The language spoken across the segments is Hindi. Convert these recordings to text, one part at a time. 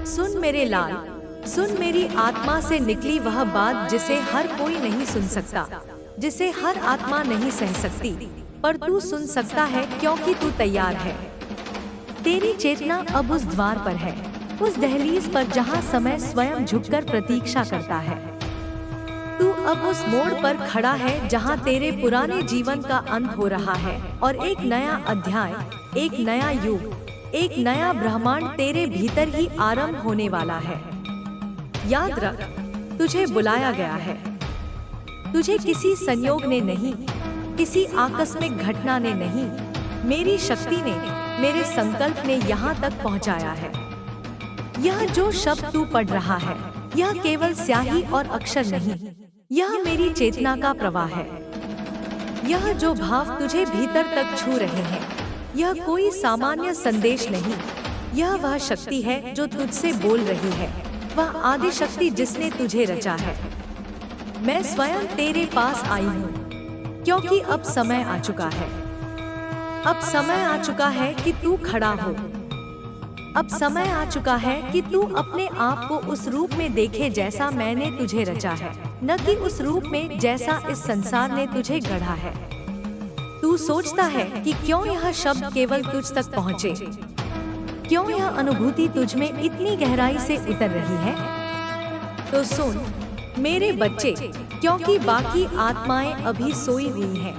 सुन मेरे लाल, सुन मेरी आत्मा से निकली वह बात जिसे हर कोई नहीं सुन सकता, जिसे हर आत्मा नहीं सह सकती, पर तू सुन सकता है क्योंकि तू तैयार है। तेरी चेतना अब उस द्वार पर है, उस दहलीज पर जहाँ समय स्वयं झुककर प्रतीक्षा करता है। तू अब उस मोड़ पर खड़ा है जहाँ तेरे पुराने जीवन का अंत हो रहा है और एक नया अध्याय, एक नया युग, एक नया ब्रह्मांड तेरे भीतर ही आरंभ होने वाला है। याद रख, तुझे बुलाया गया है। तुझे किसी संयोग ने नहीं, किसी आकस्मिक घटना ने नहीं, मेरी शक्ति ने, मेरे संकल्प ने यहाँ तक पहुँचाया है। यह जो शब्द तू पढ़ रहा है, यह केवल स्याही और अक्षर नहीं, यह मेरी चेतना का प्रवाह है। यह जो भाव तुझे भीतर तक छू रहे हैं, यह कोई सामान्य संदेश नहीं, यह वह शक्ति है जो तुझसे बोल रही है, वह आदि शक्ति जिसने तुझे रचा है। मैं स्वयं तेरे पास आई हूँ, क्योंकि अब समय आ चुका है। अब समय आ चुका है कि तू खड़ा हो। अब समय आ चुका है कि तू अपने आप को उस रूप में देखे जैसा मैंने तुझे रचा है, न कि उस रूप में जैसा इस संसार ने तुझे गढ़ा है। तू सोचता है कि क्यों यह शब्द केवल तुझ तक पहुँचे, क्यों यह अनुभूति तुझ में इतनी गहराई से उतर रही है? तो सुन मेरे बच्चे, क्योंकि बाकी आत्माएं अभी सोई हुई हैं।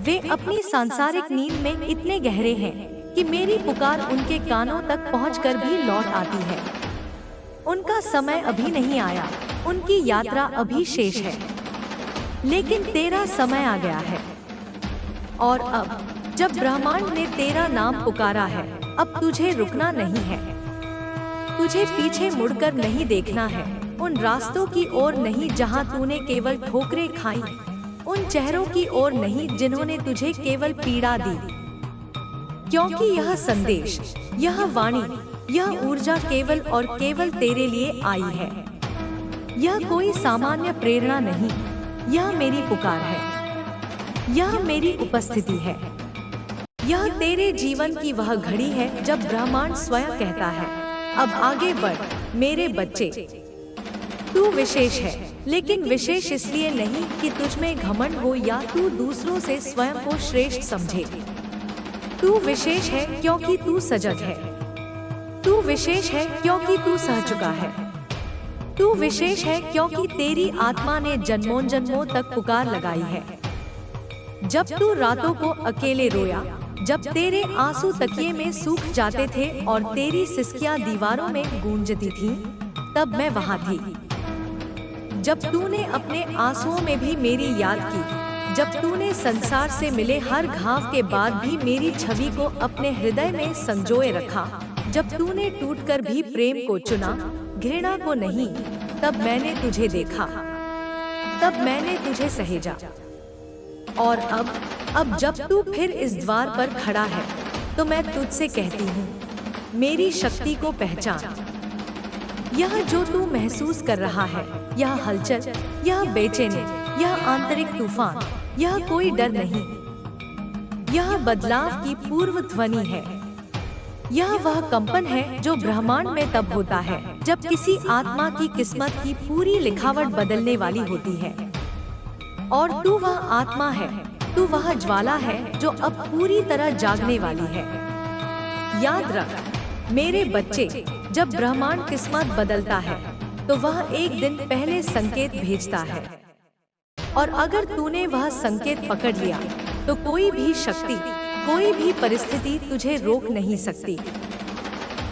वे अपनी सांसारिक नींद में इतने गहरे हैं कि मेरी पुकार उनके कानों तक पहुंचकर भी लौट आती है। उनका समय अभी नहीं आया, उनकी यात्रा अभी शेष है, लेकिन तेरा समय आ गया है। और अब जब ब्रह्मांड ने तेरा नाम पुकारा है, अब तुझे रुकना नहीं है। तुझे पीछे मुड़कर नहीं देखना है, उन रास्तों की ओर नहीं जहां तूने केवल ठोकरें खाई, उन चेहरों की ओर नहीं जिन्होंने तुझे केवल पीड़ा दी। क्योंकि यह संदेश, यह वाणी, यह ऊर्जा केवल और केवल तेरे लिए आई है। यह कोई सामान्य प्रेरणा नहीं, यह मेरी पुकार है, यह मेरी उपस्थिति है। यह तेरे जीवन की वह घड़ी है जब ब्रह्मांड स्वयं कहता है, अब आगे बढ़ मेरे बच्चे। तू विशेष है, लेकिन विशेष इसलिए नहीं कि तुझ में घमंड हो या तू दूसरों से स्वयं को श्रेष्ठ समझे। तू विशेष है क्योंकि तू सजग है। तू विशेष है क्योंकि तू सह चुका है। तू विशेष है क्योंकि तेरी आत्मा ने जन्मों जन्मों तक पुकार लगाई है। जब तू रातों को अकेले रोया, जब तेरे आंसू तकिए में सूख जाते थे और तेरी सिसकियां दीवारों में गूंजती थीं, तब मैं वहां थी। जब तूने अपने आंसुओं में भी मेरी याद की, जब तूने संसार से मिले हर घाव के बाद भी मेरी छवि को अपने हृदय में संजोए रखा, जब तूने टूटकर भी प्रेम को चुना, घृणा को नहीं, तब मैंने तुझे देखा, तब मैंने तुझे सहेजा। और अब जब तू फिर इस द्वार पर खड़ा है, तो मैं तुझसे कहती हूँ, मेरी शक्ति को पहचान। यह जो तू महसूस कर रहा है, यह हलचल, यह बेचैनी, यह आंतरिक तूफान, यह कोई डर नहीं, यह बदलाव की पूर्व ध्वनि है। यह वह कंपन है जो ब्रह्मांड में तब होता है जब किसी आत्मा की किस्मत की पूरी लिखावट बदलने वाली होती है। और तू वह आत्मा है, तू वह ज्वाला है जो अब पूरी तरह जागने वाली है। याद रख मेरे बच्चे, जब ब्रह्मांड किस्मत बदलता है तो वह एक दिन पहले संकेत भेजता है, और अगर तूने वह संकेत पकड़ लिया तो कोई भी शक्ति, कोई भी परिस्थिति तुझे रोक नहीं सकती।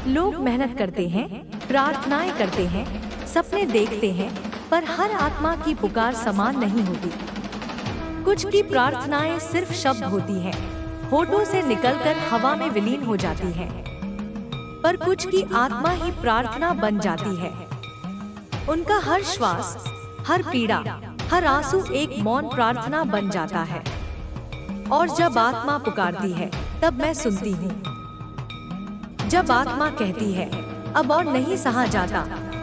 लोग मेहनत करते हैं, प्रार्थनाएं करते हैं, सपने देखते हैं, पर हर आत्मा की पुकार समान नहीं होती। कुछ की प्रार्थनाएं सिर्फ शब्द होती हैं, होठों से निकलकर हवा में विलीन हो जाती हैं, पर कुछ की आत्मा ही प्रार्थना बन जाती है। उनका हर श्वास, हर पीड़ा, हर आंसू एक मौन प्रार्थना बन जाता है। और जब आत्मा पुकारती है, तब मैं सुनती हूँ। जब आत्मा कहती है, अब और नहीं सहा जाता,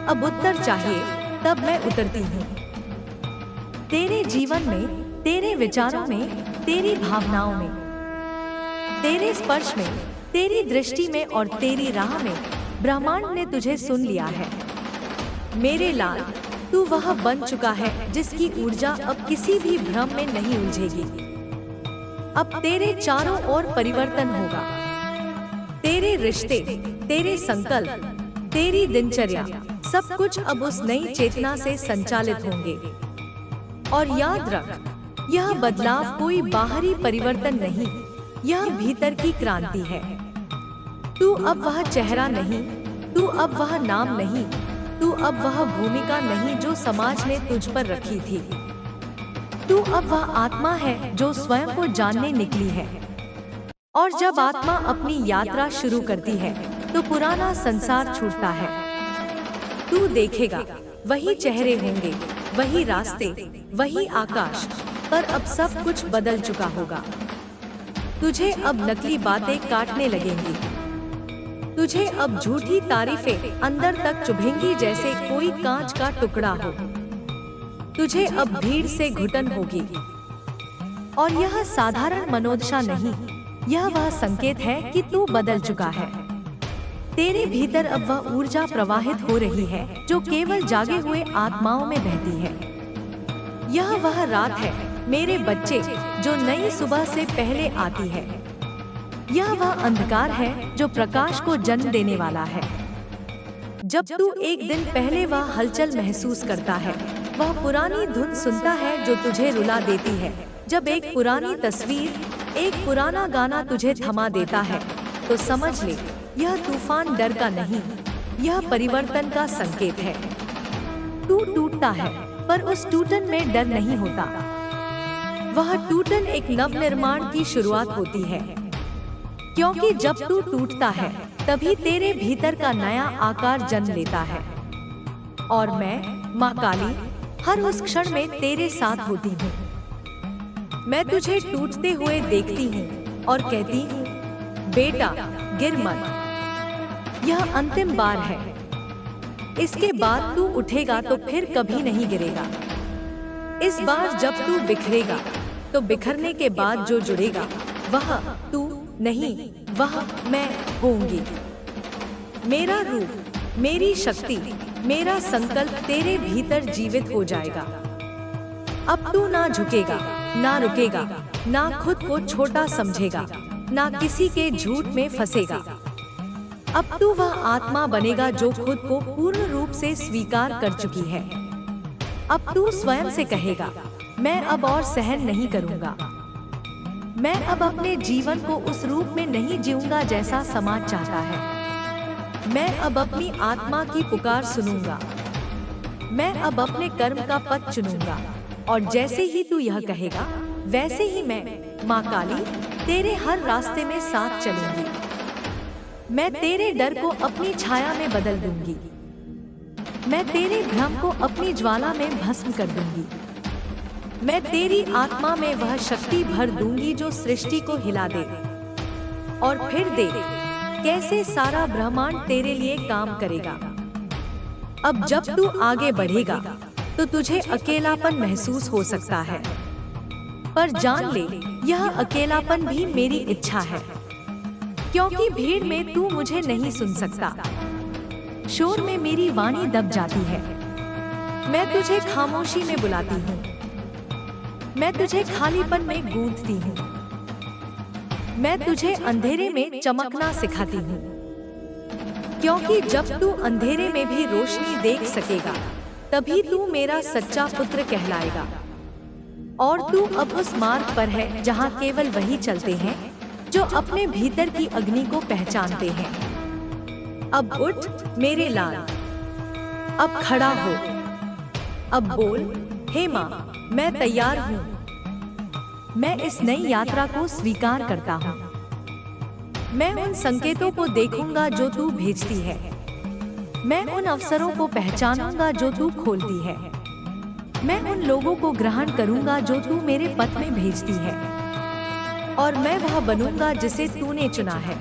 अब उत्तर चाहिए, तब मैं उतरती हूँ। तेरे जीवन में, तेरे विचारों में, तेरी भावनाओं में, तेरे स्पर्श में, तेरी दृष्टि में और तेरी राह में ब्रह्मांड ने तुझे सुन लिया है। मेरे लाल, तू वह बन चुका है जिसकी ऊर्जा अब किसी भी भ्रम में नहीं उलझेगी। अब तेरे चारों ओर परिवर्तन होगा। तेरे रिश्ते, तेरे संकल्प, तेरी दिनचर्या, सब कुछ अब उस नई चेतना से संचालित होंगे। और याद रख, यह बदलाव कोई बाहरी परिवर्तन नहीं, यह भीतर की क्रांति है। तू अब वह चेहरा नहीं, तू अब वह नाम नहीं, तू अब वह भूमिका नहीं जो समाज ने तुझ पर रखी थी। तू अब वह आत्मा है जो स्वयं को जानने निकली है। और जब आत्मा अपनी यात्रा शुरू करती है तो पुराना संसार छूटता है। तू देखेगा, वही चेहरे होंगे, वही रास्ते, वही आकाश, पर अब सब कुछ बदल चुका होगा। तुझे अब नकली बातें काटने लगेंगी। तुझे अब झूठी तारीफें अंदर तक चुभेंगी जैसे कोई कांच का टुकड़ा हो। तुझे अब भीड़ से घुटन होगी। और यह साधारण मनोदशा नहीं, यह वह संकेत है कि तू बदल चुका है। तेरे भीतर अब वह ऊर्जा प्रवाहित हो रही है जो केवल जागे हुए आत्माओं में बहती है। यह वह रात है मेरे बच्चे जो नई सुबह से पहले आती है। यह वह अंधकार है जो प्रकाश को जन्म देने वाला है। जब तू एक दिन पहले वह हलचल महसूस करता है, वह पुरानी धुन सुनता है जो तुझे रुला देती है, जब एक पुरानी तस्वीर, एक पुराना गाना तुझे थमा देता है, तो समझ ले, यह तूफान डर का नहीं, यह परिवर्तन का संकेत है। तू टूटता है, पर उस टूटन में डर नहीं होता। वह टूटन एक नवनिर्माण की शुरुआत होती है, क्योंकि जब तू टूटता है, तभी तेरे भीतर का नया आकार जन्म लेता है। और मैं, माँ काली, हर उस क्षण में तेरे साथ होती हूँ। मैं तुझे टूटते हुए देखती हूँ और कहती हूँ, बेटा, गिर मत। यह अंतिम बार है। इसके बाद तू उठेगा तो फिर कभी नहीं गिरेगा। इस बार जब तू बिखरेगा, तो बिखरने के बाद जो जुड़ेगा, वह तू नहीं, वह मैं होंगी। मेरा रूप, मेरी शक्ति, मेरा संकल्प तेरे भीतर जीवित हो जाएगा। अब तू ना झुकेगा, ना रुकेगा, ना खुद को छोटा समझेगा, ना किसी के झूठ में फंसेगा। अब तू वह आत्मा बनेगा जो खुद को पूर्ण रूप से स्वीकार कर चुकी है। अब तू स्वयं से कहेगा, मैं अब और सहन नहीं करूंगा। मैं अब अपने जीवन को उस रूप में नहीं जीऊंगा जैसा समाज चाहता है। मैं अब अपनी आत्मा की पुकार सुनूंगा। मैं अब अपने कर्म का पथ चुनूंगा। और जैसे ही तू यह कहेगा, वैसे ही मैं, माँ काली, तेरे हर रास्ते में साथ चलूंगी। मैं तेरे डर को अपनी छाया में बदल दूंगी। मैं तेरे भ्रम को अपनी ज्वाला में भस्म कर दूंगी। मैं तेरी आत्मा में वह शक्ति भर दूंगी जो सृष्टि को हिला दे। और फिर देख कैसे सारा ब्रह्मांड तेरे लिए काम करेगा। अब जब तू आगे बढ़ेगा तो तुझे अकेलापन महसूस हो सकता है, पर जान ले, यह अकेलापन भी मेरी इच्छा है, क्योंकि भीड़ में तू मुझे नहीं सुन सकता। शोर में मेरी वाणी दब जाती है। मैं तुझे खामोशी में बुलाती हूँ। मैं तुझे खालीपन में गूंथती हूँ। मैं तुझे अंधेरे में चमकना सिखाती हूँ, क्योंकि जब तू अंधेरे में भी रोशनी देख सकेगा, तभी तू मेरा सच्चा पुत्र कहलाएगा। और तू अब उस मार्ग पर है जहाँ केवल वही चलते हैं जो अपने भीतर की अग्नि को पहचानते हैं। अब उठ मेरे लाल, अब खड़ा हो, अब बोल, हे माँ, मैं तैयार हूँ। मैं इस नई यात्रा को स्वीकार करता हूँ। मैं उन संकेतों को देखूंगा जो तू भेजती है। मैं उन अवसरों को पहचानूंगा जो तू खोलती है। मैं उन लोगों को ग्रहण करूंगा जो तू मेरे पथ में भेजती है। और मैं वह बनूंगा जिसे तूने चुना है।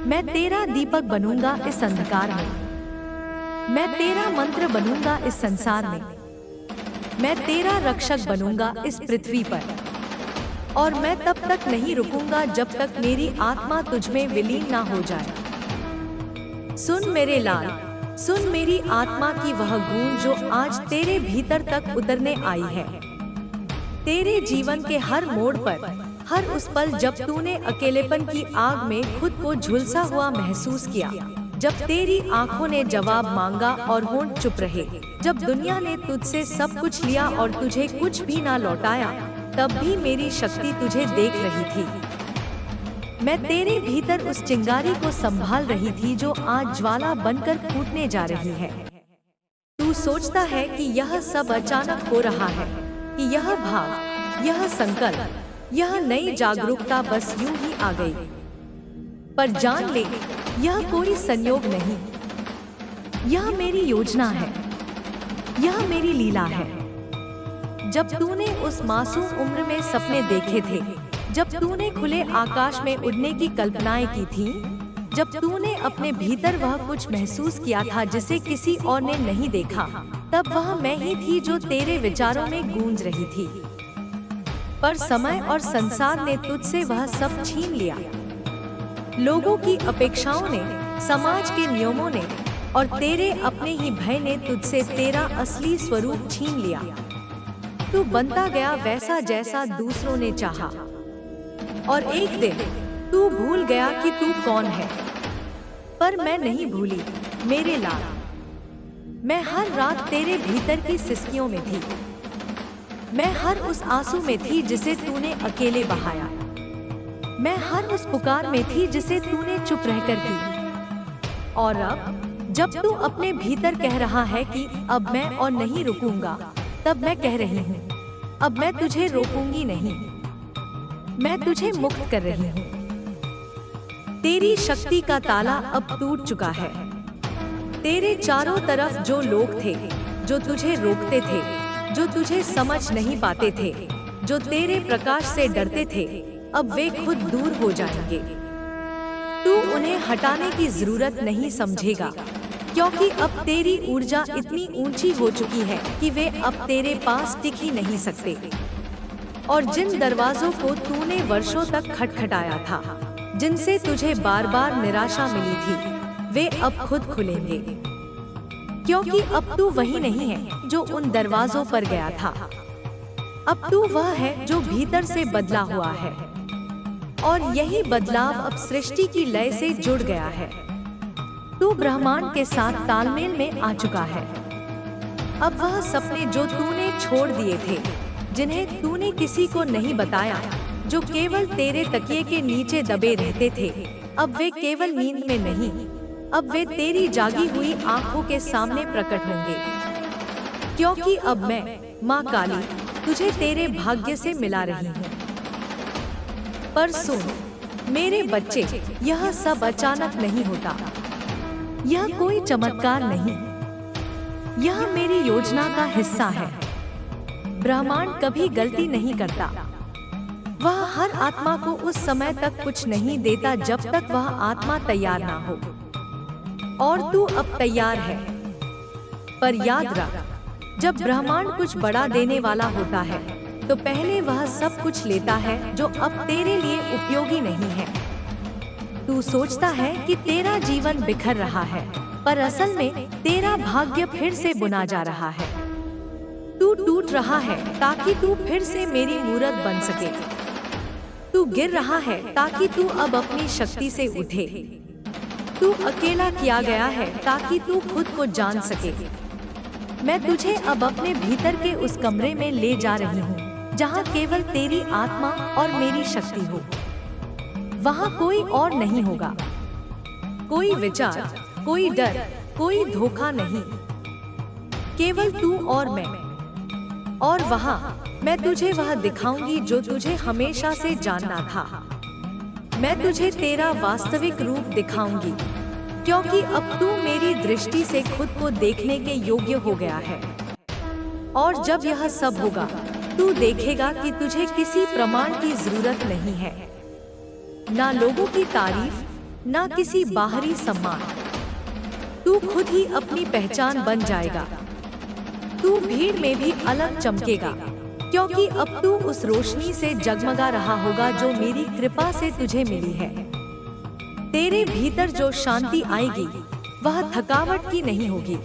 मैं तेरा दीपक बनूंगा इस अंधकार में। मैं तेरा मंत्र बनूंगा इस संसार में। मैं तेरा रक्षक बनूंगा इस पृथ्वी पर। और मैं तब तक नहीं रुकूंगा जब तक मेरी आत्मा तुझ में विलीन ना हो जाए। सुन मेरे लाल, सुन मेरी आत्मा की वह गूंज जो आज तेरे भीतर तक उतरने आई है। तेरे जीवन के हर मोड़ पर, हर उस पल जब तूने अकेलेपन की आग में खुद को झुलसा हुआ महसूस किया, जब तेरी आंखों ने जवाब मांगा और होंठ चुप रहे, जब दुनिया ने तुझसे सब कुछ लिया और तुझे कुछ भी ना लौटाया, तब भी मेरी शक्ति तुझे देख रही थी। मैं तेरे भीतर उस चिंगारी को संभाल रही थी जो आज ज्वाला बनकर फूटने जा रही है। तू सोचता है कि यह सब अचानक हो रहा है, कि यह भाव, यह संकल्प, यह नई जागरूकता बस यूं ही आ गई। पर जान ले, यह कोई संयोग नहीं, यह मेरी योजना है, यह मेरी लीला है। जब तूने उस मासूम उम्र में सपने देखे थे, जब तूने खुले आकाश में उड़ने की कल्पनाएं की थी, जब तूने अपने भीतर वह कुछ महसूस किया था जिसे किसी और ने नहीं देखा, तब वह मैं ही थी जो तेरे विचारों में गूंज रही थी। पर समय और संसार ने तुझसे वह सब छीन लिया। लोगों की अपेक्षाओं ने, समाज के नियमों ने और तेरे अपने ही भय ने तुझसे तेरा असली स्वरूप छीन लिया। तू बनता गया वैसा जैसा दूसरों ने चाहा, और एक दिन तू भूल गया कि तू कौन है। पर मैं नहीं भूली मेरे लाल। मैं हर रात तेरे भीतर की सिसकियों में थी। मैं हर उस आंसू में थी जिसे तूने अकेले बहाया। मैं हर उस पुकार में थी जिसे तूने चुप रहकर की। और अब जब तू अपने भीतर कह रहा है कि अब मैं और नहीं रुकूंगा, तब मैं कह रही हूँ, अब मैं तुझे रोकूंगी नहीं, मैं तुझे मुक्त कर रही हूँ। तेरी शक्ति का ताला अब टूट चुका है। तेरे चारों तरफ जो लोग थे, जो तुझे रोकते थे, जो तुझे समझ नहीं पाते थे, जो तेरे प्रकाश से डरते थे, अब वे खुद दूर हो जाएंगे। तू उन्हें हटाने की जरूरत नहीं समझेगा, क्योंकि अब तेरी ऊर्जा इतनी ऊंची हो चुकी है कि वे अब तेरे पास टिक ही नहीं सकते। और जिन दरवाजों को तूने वर्षों तक खटखटाया था, जिनसे तुझे बार बार निराशा मिली थी, वे अब खुद खुलेंगे। क्योंकि अब तू वही नहीं है जो उन दरवाजों पर गया था। अब तू वह है जो भीतर से बदला हुआ है। और यही बदलाव अब सृष्टि की लय से जुड़ गया है। तू ब्रह्मांड के साथ तालमेल में आ चुका है। अब वह सपने जो तूने छोड़ दिए थे, जिन्हें तूने किसी को नहीं बताया, जो केवल तेरे तकिए के नीचे दबे रहते थे, अब वे केवल नींद में नहीं, अब वे तेरी जागी हुई आंखों के सामने प्रकट होंगे। क्योंकि अब मैं, माँ काली, तुझे तेरे भाग्य से मिला रही हूँ। पर सुन मेरे बच्चे, यह सब अचानक नहीं होता। यह कोई चमत्कार नहीं, यह मेरी योजना का हिस्सा है। ब्रह्मांड कभी गलती नहीं करता। वह हर आत्मा को उस समय तक कुछ नहीं देता जब तक वह आत्मा तैयार ना हो। और तू अब तैयार है। पर याद रख, जब ब्रह्मांड कुछ बड़ा देने वाला होता है, तो पहले वह सब कुछ लेता है जो अब तेरे लिए उपयोगी नहीं है। तू सोचता है कि तेरा जीवन बिखर रहा है, पर असल में तेरा भाग्य फिर से बुना जा रहा है। तू टूट रहा है ताकि तू फिर से मेरी मूरत बन सके। तू गिर रहा है ताकि तू अब अपनी शक्ति से उठे। तू अकेला किया गया है ताकि तू खुद को जान सके। मैं तुझे अब अपने भीतर के उस कमरे में ले जा रही हूँ, जहाँ केवल तेरी आत्मा और मेरी शक्ति हो। वहाँ कोई और नहीं होगा, कोई विचार, कोई डर, कोई धोखा नहीं, केवल तू और मैं। और वहाँ मैं तुझे वह दिखाऊंगी जो तुझे हमेशा से जानना था। मैं तुझे तेरा वास्तविक रूप दिखाऊंगी, क्योंकि अब तू मेरी दृष्टि से खुद को देखने के योग्य हो गया है। और जब यह सब होगा, तू देखेगा कि तुझे किसी प्रमाण की जरूरत नहीं है, ना लोगों की तारीफ, ना किसी बाहरी सम्मान। तू खुद ही अपनी पहचान बन जाएगा। तू भीड़ में भी अलग चमकेगा, क्योंकि अब तू उस रोशनी से जगमगा रहा होगा जो मेरी कृपा से तुझे मिली है। तेरे भीतर जो शांति आएगी, वह थकावट की नहीं होगी,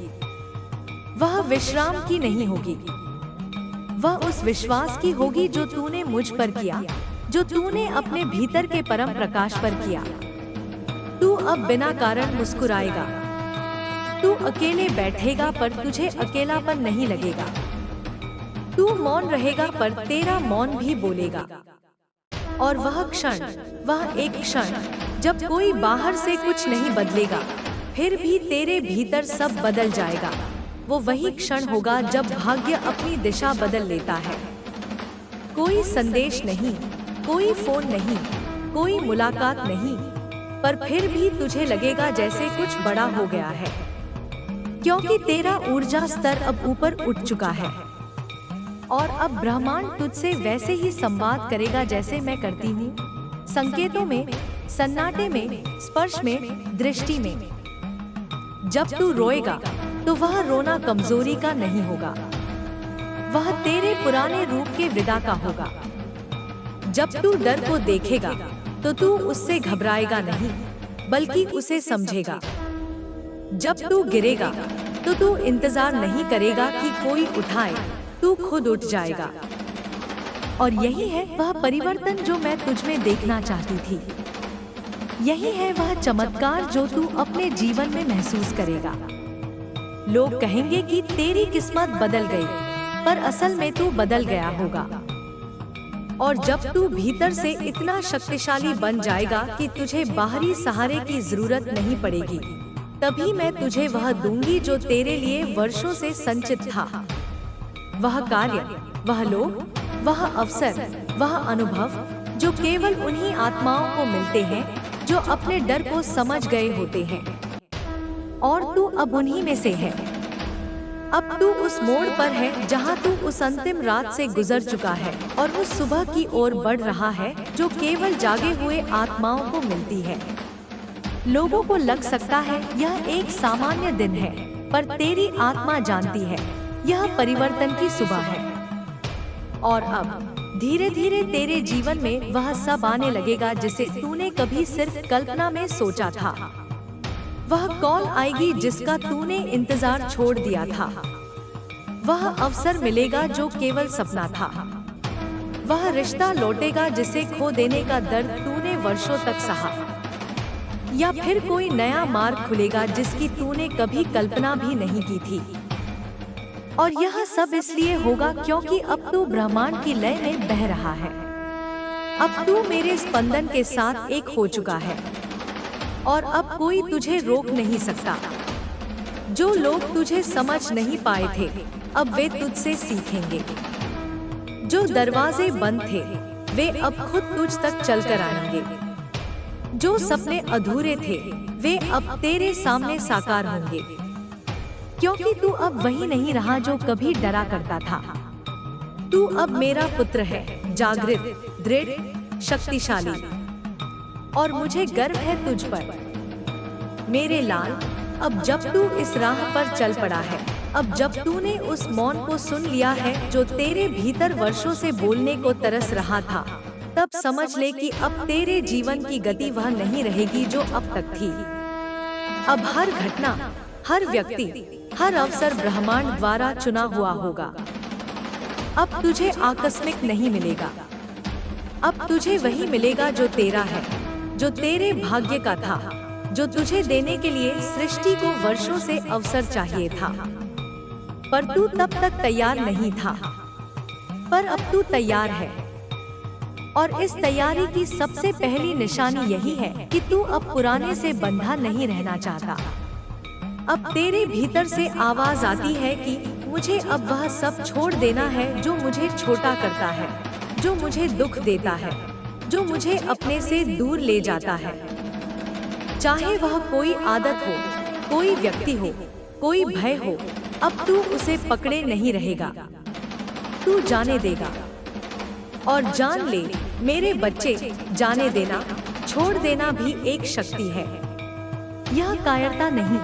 वह विश्राम की नहीं होगी, वह उस विश्वास की होगी जो तूने मुझ पर किया, जो तूने अपने भीतर के परम प्रकाश पर किया। तू अब बिना कारण मुस्कुराएगा, तू अकेले बैठेगा पर तुझे अकेलापन नहीं लगेगा। तू मौन रहेगा पर तेरा मौन भी बोलेगा। और वह क्षण, वह एक क्षण जब कोई बाहर से कुछ नहीं बदलेगा, फिर भी तेरे भीतर सब बदल जाएगा। वो वही क्षण होगा जब भाग्य अपनी दिशा बदल लेता है। कोई संदेश नहीं, कोई फोन नहीं, कोई मुलाकात नहीं, पर फिर भी तुझे लगेगा जैसे कुछ बड़ा हो गया है, क्योंकि तेरा ऊर्जा स्तर अब ऊपर उठ चुका है। और अब ब्रह्मांड तुझसे वैसे ही संवाद करेगा जैसे मैं करती हूँ, संकेतों में, सन्नाटे में, स्पर्श में, दृष्टि में। जब तू रोएगा तो वह रोना कमजोरी का नहीं होगा, वह तेरे पुराने रूप के विदा का होगा। जब तू डर को देखेगा तो तू उससे घबराएगा नहीं, बल्कि उसे समझेगा। जब तू गिरेगा तो तू इंतजार नहीं करेगा कि कोई उठाए, तू खुद उठ जाएगा। और यही है वह परिवर्तन जो मैं तुझ में देखना चाहती थी। यही है वह चमत्कार जो तू अपने जीवन में महसूस करेगा। लोग कहेंगे कि तेरी किस्मत बदल गई, पर असल में तू बदल गया होगा। और जब तू भीतर से इतना शक्तिशाली बन जाएगा कि तुझे बाहरी सहारे की जरूरत नहीं पड़ेगी, तभी मैं तुझे वह दूंगी जो तेरे लिए वर्षों से संचित था। वह कार्य, वह लोग, वह अवसर, वह अनुभव जो केवल उन्हीं आत्माओं को मिलते हैं जो अपने डर को समझ गए होते हैं। और तू अब उन्हीं में से है। अब तू उस मोड़ पर है जहां तू उस अंतिम रात से गुजर चुका है और उस सुबह की ओर बढ़ रहा है जो केवल जागे हुए आत्माओं को मिलती है। लोगों को लग सकता है यह एक सामान्य दिन है, पर तेरी आत्मा जानती है यह परिवर्तन की सुबह है। और अब धीरे धीरे तेरे जीवन में वह सब आने लगेगा जिसे तूने कभी सिर्फ कल्पना में सोचा था। वह कॉल आएगी जिसका तूने इंतजार छोड़ दिया था। वह अवसर मिलेगा जो केवल सपना था। वह रिश्ता लौटेगा जिसे खो देने का दर्द तूने वर्षों तक सहा। या फिर कोई नया मार्ग खुलेगा जिसकी तूने कभी कल्पना भी नहीं की थी। और यह सब इसलिए होगा क्योंकि अब तू ब्रह्मांड की लय में बह रहा है। अब तू मेरे स्पंदन के साथ एक हो चुका है और अब कोई तुझे रोक नहीं सकता। जो लोग तुझे समझ नहीं पाए थे, अब वे तुझसे सीखेंगे। जो दरवाजे बंद थे, वे अब खुद तुझ तक चलकर आएंगे। जो सपने अधूरे थे, वे अब तेरे सामने साकार होंगे, क्योंकि तू अब वही नहीं रहा जो कभी डरा करता था। तू अब मेरा पुत्र है, जागृत, दृढ़, शक्तिशाली। और मुझे गर्व है तुझ पर मेरे लाल। अब जब तू इस राह पर चल पड़ा है, अब जब तूने उस मौन को सुन लिया है जो तेरे भीतर वर्षों से बोलने को तरस रहा था, तब समझ ले कि अब तेरे जीवन की गति वह नहीं रहेगी जो अब तक थी। अब हर घटना, हर व्यक्ति, हर अवसर ब्रह्मांड द्वारा चुना हुआ होगा। अब तुझे आकस्मिक नहीं मिलेगा। अब तुझे वही मिलेगा जो तेरा है, जो तेरे भाग्य का था, जो तुझे देने के लिए सृष्टि को वर्षों से अवसर चाहिए था। पर तू तब तक तैयार नहीं था, पर अब तू तैयार है। और इस तैयारी की सबसे पहली निशानी यही है कि तू अब पुराने से बंधा नहीं रहना चाहता। अब तेरे भीतर से आवाज आती है कि मुझे अब वह सब छोड़ देना है जो मुझे छोटा करता है, जो मुझे दुख देता है, जो मुझे अपने से दूर ले जाता है। चाहे वह कोई आदत हो, कोई व्यक्ति हो, कोई भय हो, अब तू उसे पकड़े नहीं रहेगा। तू जाने देगा। और जान ले मेरे बच्चे, जाने देना, छोड़ देना भी एक शक्ति है। यह कायरता नहीं,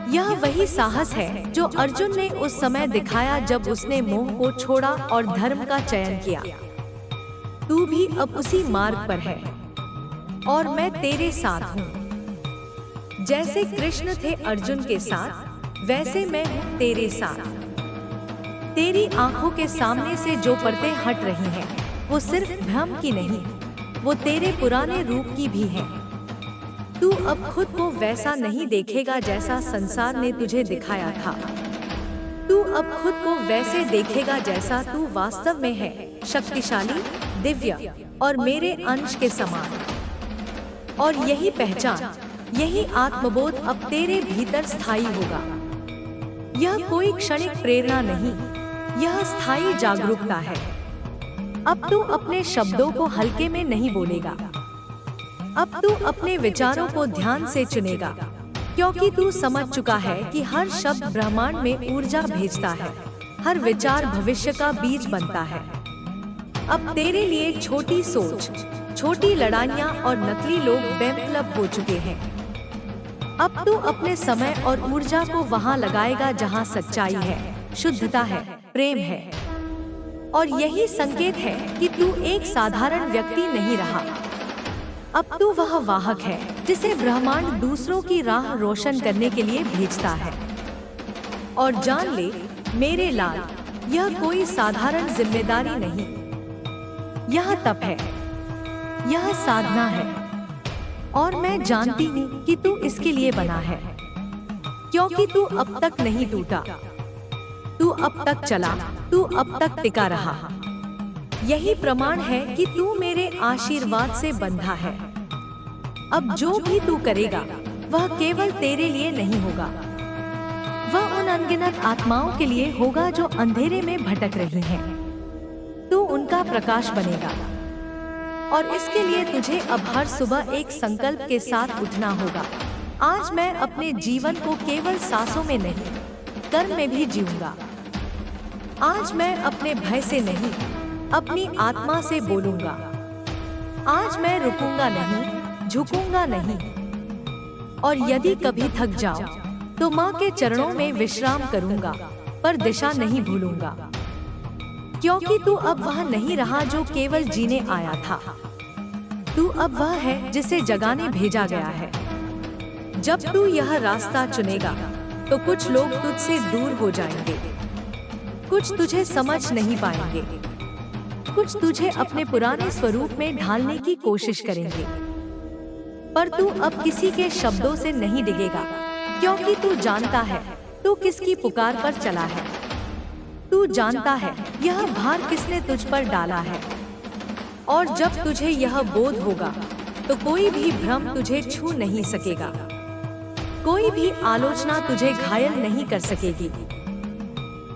यह वही साहस है जो अर्जुन ने उस समय दिखाया जब उसने मोह को छोड़ा और धर्म का चयन किया। तू भी अब उसी मार्ग पर है और मैं तेरे साथ हूँ। जैसे कृष्ण थे अर्जुन के साथ, वैसे मैं हूँ तेरे साथ। तेरी आंखों के सामने से जो पर्दे हट रही हैं, वो सिर्फ भ्रम की नहीं, वो तेरे पुराने रूप की भी हैं। तू अब खुद को वैसा नहीं देखेगा जैसा संसार ने तुझे दिखाया था। तू अब खुद को वैसे देखेगा जैसा तू वास्तव में है, शक्तिशाली, दिव्य और मेरे अंश के समान। और यही पहचान, यही आत्मबोध अब तेरे भीतर स्थायी होगा। यह कोई क्षणिक प्रेरणा नहीं, यह स्थायी जागरूकता है। अब तू अपने शब्दों को हल्के में नहीं बोलेगा। अब तू अपने विचारों को ध्यान से चुनेगा, क्योंकि तू समझ चुका है कि हर शब्द ब्रह्मांड में ऊर्जा भेजता है, हर विचार भविष्य का बीज बनता है। अब तेरे लिए छोटी सोच, छोटी लड़ाइयाँ और नकली लोग बेमतलब हो चुके हैं। अब तू अपने समय और ऊर्जा को वहाँ लगाएगा जहाँ सच्चाई है, शुद्धता है, प्रेम है। और यही संकेत है कि तू एक साधारण व्यक्ति नहीं रहा। अब तू वह वाहक है जिसे ब्रह्मांड दूसरों की राह रोशन करने के लिए भेजता है। और जान ले मेरे लाल, यह कोई साधारण जिम्मेदारी नहीं, यह तप है, यह साधना है। और मैं जानती हूँ कि तू इसके लिए बना है, क्योंकि तू अब तक नहीं टूटा, तू अब तक चला, तू अब तक टिका रहा। यही प्रमाण है कि तू मेरे आशीर्वाद से बंधा है। अब जो भी तू करेगा वह केवल तेरे लिए नहीं होगा, वह उन अनगिनत आत्माओं के लिए होगा जो अंधेरे में भटक रही हैं। तू उनका प्रकाश बनेगा। और इसके लिए तुझे अब हर सुबह एक संकल्प के साथ उठना होगा। आज मैं अपने जीवन को केवल सांसों में नहीं, कर्म में भी जीऊंगा। आज मैं अपने भय से नहीं, अपनी आत्मा से बोलूंगा। आज मैं रुकूंगा नहीं, झुकूंगा नहीं। और यदि कभी थक जाऊं, तो माँ के चरणों में विश्राम करूंगा, पर दिशा नहीं भूलूंगा। क्योंकि तू अब वह नहीं रहा जो केवल जीने आया था। तू अब वह है जिसे जगाने भेजा गया है। जब तू यह रास्ता चुनेगा, तो कुछ लोग तुझसे दूर हो जाएंगे, कुछ तुझे समझ नहीं पाएंगे, कुछ तुझे अपने पुराने स्वरूप में ढालने की कोशिश करेंगे। पर तू अब किसी के शब्दों से नहीं डिगेगा, क्योंकि तू जानता है तू किसकी पुकार पर चला है। तू जानता है यह भार किसने तुझ पर डाला है। और जब तुझे यह बोध होगा, तो कोई भी भ्रम तुझे छू नहीं सकेगा, कोई भी आलोचना तुझे घायल नहीं कर सकेगी।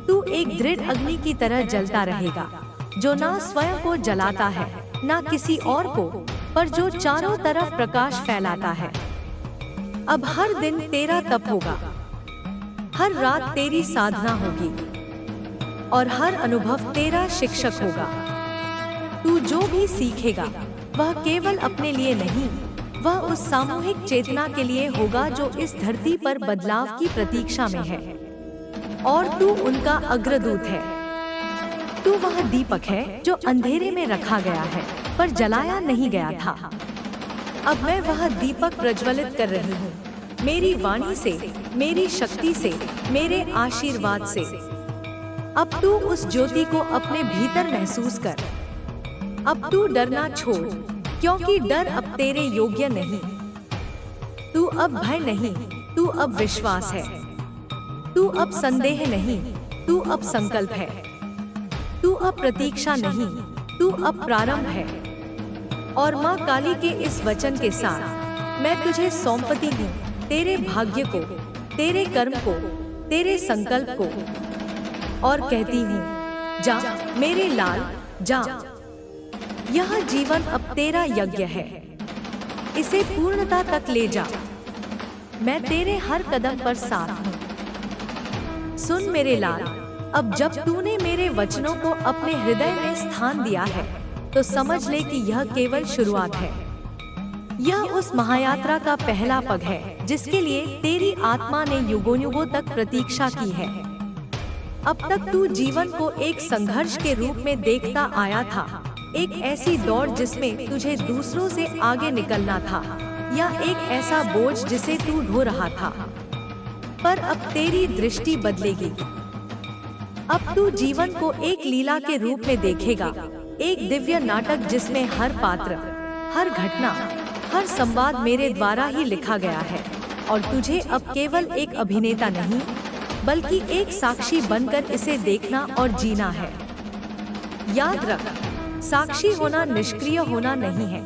तू एक दृढ़ अग्नि की तरह जलता रहेगा, जो ना स्वयं को जलाता है, ना किसी और को, पर जो चारों तरफ प्रकाश फैलाता है। अब हर दिन तेरा तप होगा, हर रात तेरी साधना होगी, और हर अनुभव तेरा शिक्षक होगा। तू जो भी सीखेगा वह केवल अपने लिए नहीं, वह उस सामूहिक चेतना के लिए होगा जो इस धरती पर बदलाव की प्रतीक्षा में है। और तू उनका अग्रदूत है। तू वह दीपक है जो अंधेरे में रखा गया है, पर जलाया नहीं गया था। अब मैं वह दीपक प्रज्वलित कर रही हूँ, मेरी वाणी से, मेरी शक्ति से, मेरे आशीर्वाद से। अब तू उस ज्योति को अपने भीतर महसूस कर। अब तू डरना छोड़, क्योंकि डर अब तेरे योग्य नहीं। तू अब भय नहीं, तू अब विश्वास है। तू अब संदेह नहीं, तू अब संकल्प है। तू अब प्रतीक्षा नहीं, तू अब प्रारंभ है। और माँ काली के इस वचन के साथ मैं तुझे सौंपती हूँ तेरे भाग्य को, तेरे कर्म को, तेरे संकल्प को, और कहती हूँ, जा मेरे लाल, जा। यह जीवन अब तेरा यज्ञ है, इसे पूर्णता तक ले जा। मैं तेरे हर कदम पर साथ हूँ। सुन मेरे लाल, अब जब तूने मेरे वचनों को अपने हृदय में स्थान दिया है, तो समझ ले कि यह केवल शुरुआत है। यह उस महायात्रा का पहला पग है जिसके लिए तेरी आत्मा ने युगों-युगों तक प्रतीक्षा की है। अब तक तू जीवन को एक संघर्ष के रूप में देखता आया था, एक ऐसी दौड़ जिसमें तुझे दूसरों से आगे निकलना था, या एक ऐसा बोझ जिसे तू ढो रहा था। पर अब तेरी दृष्टि बदलेगी। अब तू जीवन को एक लीला के रूप में देखेगा, एक दिव्य नाटक जिसमें हर पात्र, हर घटना, हर संवाद मेरे द्वारा ही लिखा गया है। और तुझे अब केवल एक अभिनेता नहीं, बल्कि एक साक्षी बनकर इसे देखना और जीना है। याद रख, साक्षी होना निष्क्रिय होना नहीं है।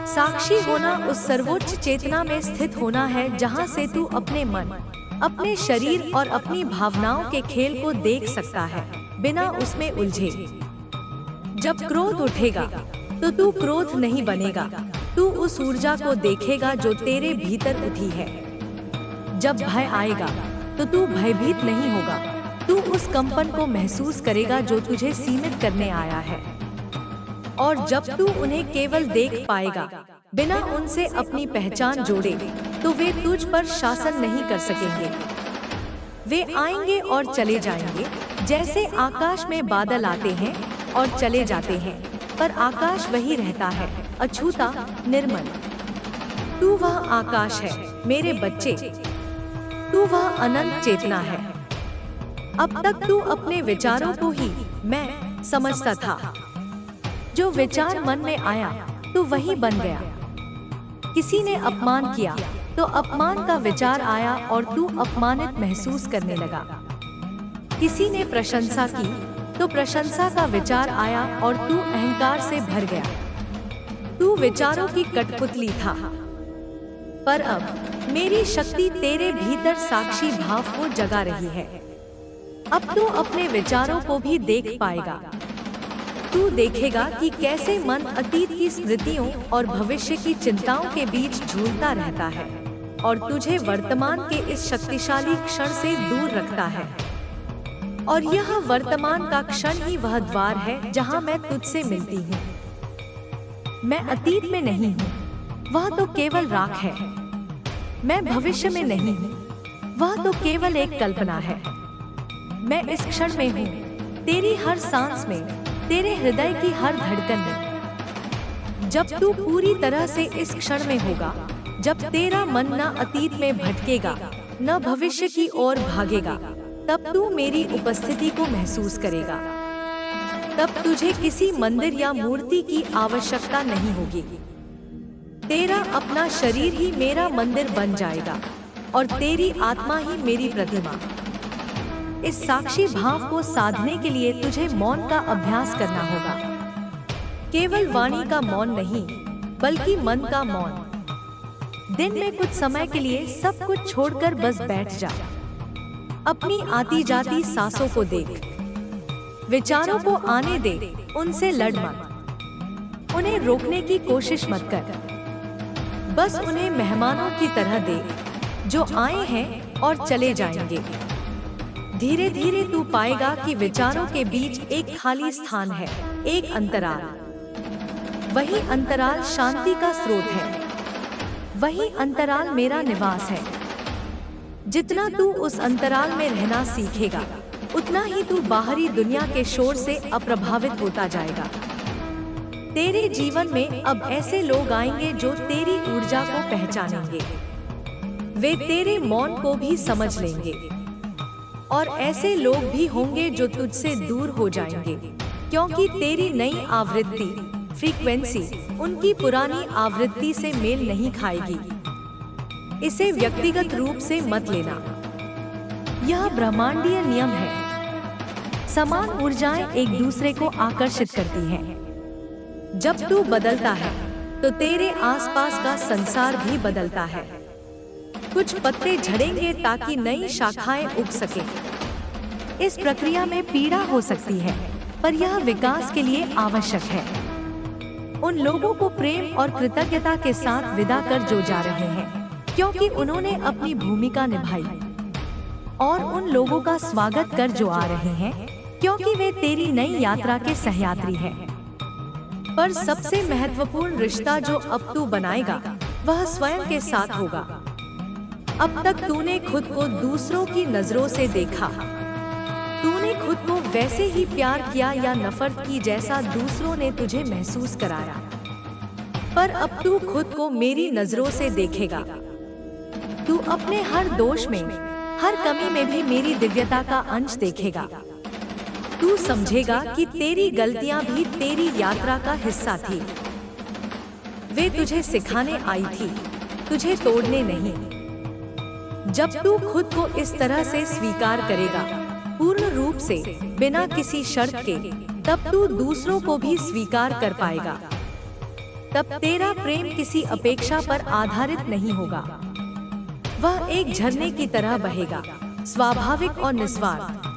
साक्षी होना उस सर्वोच्च चेतना में स्थित होना है जहां से तू अपने मन, अपने शरीर और अपनी भावनाओं के खेल को देख सकता है, बिना उसमें उलझे। जब क्रोध उठेगा तो तू क्रोध नहीं बनेगा, तू उस ऊर्जा को देखेगा जो तेरे भीतर उठी है। जब भय आएगा तो तू भयभीत नहीं होगा, तू उस कंपन को महसूस करेगा जो तुझे सीमित करने आया है। और जब तू उन्हें केवल देख पाएगा, बिना उनसे अपनी पहचान जोड़े, तो वे तुझ पर शासन नहीं कर सकेंगे। वे आएंगे और चले जाएंगे, जैसे आकाश में बादल आते हैं और चले जाते हैं, पर आकाश वही रहता है, अछूता, निर्मल। तू वह आकाश है मेरे बच्चे, तू वह अनंत चेतना है। अब तक तू अपने विचारों को ही मैं समझता था। जो विचार मन में आया तो वही बन गया। किसी ने अपमान किया तो अपमान का विचार आया और तू अपमानित महसूस करने लगा। किसी ने प्रशंसा की तो प्रशंसा का विचार आया और तू अहंकार से भर गया। तू विचारों की कठपुतली था, पर अब मेरी शक्ति तेरे भीतर साक्षी भाव को जगा रही है। अब तू अपने विचारों को भी देख पाएगा। तू देखेगा कि कैसे मन अतीत की स्मृतियों और भविष्य की चिंताओं के बीच झूलता रहता है और तुझे वर्तमान के इस शक्तिशाली क्षण से दूर रखता है। और यह वर्तमान का क्षण ही वह द्वार है जहां मैं तुझसे मिलती हूँ। मैं अतीत में नहीं हूँ, वह तो केवल राख है। मैं भविष्य में नहीं हूँ, वह तो केवल एक कल्पना है। मैं इस क्षण में हूँ, तेरी हर सांस में, तेरे हृदय की हर धड़कन में। जब तू पूरी तरह से इस क्षण में होगा, जब तेरा मन न अतीत में भटकेगा, न भविष्य की ओर भागेगा, तब तू मेरी उपस्थिति को महसूस करेगा। तब तुझे किसी मंदिर या मूर्ति की आवश्यकता नहीं होगी। तेरा अपना शरीर ही मेरा मंदिर बन जाएगा और तेरी आत्मा ही मेरी प्रतिमा। इस साक्षी भाव को साधने के लिए तुझे मौन का अभ्यास करना होगा। केवल वाणी का मौन नहीं, बल्कि मन का मौन। दिन में कुछ समय के लिए सब कुछ छोड़कर बस बैठ जा। अपनी आती जाती सांसों को देख। विचारों को आने दे, उनसे लड़ मत। उन्हें रोकने की कोशिश मत कर। बस उन्हें मेहमानों की तरह देख, जो आए हैं और चले जाएंगे। धीरे धीरे तू पाएगा कि विचारों के बीच एक खाली स्थान है, एक अंतराल। वही अंतराल शांति का स्रोत है। वही अंतराल मेरा निवास है। जितना तू उस अंतराल में रहना सीखेगा, उतना ही तू बाहरी दुनिया के शोर से अप्रभावित होता जाएगा। तेरे जीवन में अब ऐसे लोग आएंगे जो तेरी ऊर्जा को पहचानेंगे। वे तेरे मौन को भी समझ लेंगे। और ऐसे लोग भी होंगे जो तुझसे दूर हो जाएंगे, क्योंकि तेरी नई आवृत्ति, फ्रीक्वेंसी, उनकी पुरानी आवृत्ति से मेल नहीं खाएगी। इसे व्यक्तिगत रूप से मत लेना। यह ब्रह्मांडीय नियम है। समान ऊर्जाएं एक दूसरे को आकर्षित करती हैं। जब तू बदलता है, तो तेरे आसपास का संसार भी बदलता है। कुछ पत्ते झड़ेंगे ताकि नई शाखाएं उग सके। इस प्रक्रिया में पीड़ा हो सकती है, पर यह विकास के लिए आवश्यक है। उन लोगों को प्रेम और कृतज्ञता के साथ विदा कर जो जा रहे हैं, क्योंकि उन्होंने अपनी भूमिका निभाई। और उन लोगों का स्वागत कर जो आ रहे हैं, क्योंकि वे तेरी नई यात्रा के सहयात्री हैं। पर सबसे महत्वपूर्ण रिश्ता जो अब तू बनाएगा, वह स्वयं के साथ होगा। अब तक तूने खुद को दूसरों की नजरों से देखा। तूने खुद को वैसे ही प्यार किया या नफरत की जैसा दूसरों ने तुझे महसूस कराया। पर अब तू खुद को मेरी नजरों से देखेगा। तू अपने हर दोष में, हर कमी में भी मेरी दिव्यता का अंश देखेगा। तू समझेगा कि तेरी गलतियां भी तेरी यात्रा का हिस्सा थी। वे तुझे सिखाने आई थी, तुझे तोड़ने नहीं। जब तू खुद को इस तरह से स्वीकार करेगा, पूर्ण रूप से, बिना किसी शर्त के, तब तू दूसरों को भी स्वीकार कर पाएगा। तब तेरा प्रेम किसी अपेक्षा पर आधारित नहीं होगा। वह एक झरने की तरह बहेगा, स्वाभाविक और निस्वार्थ।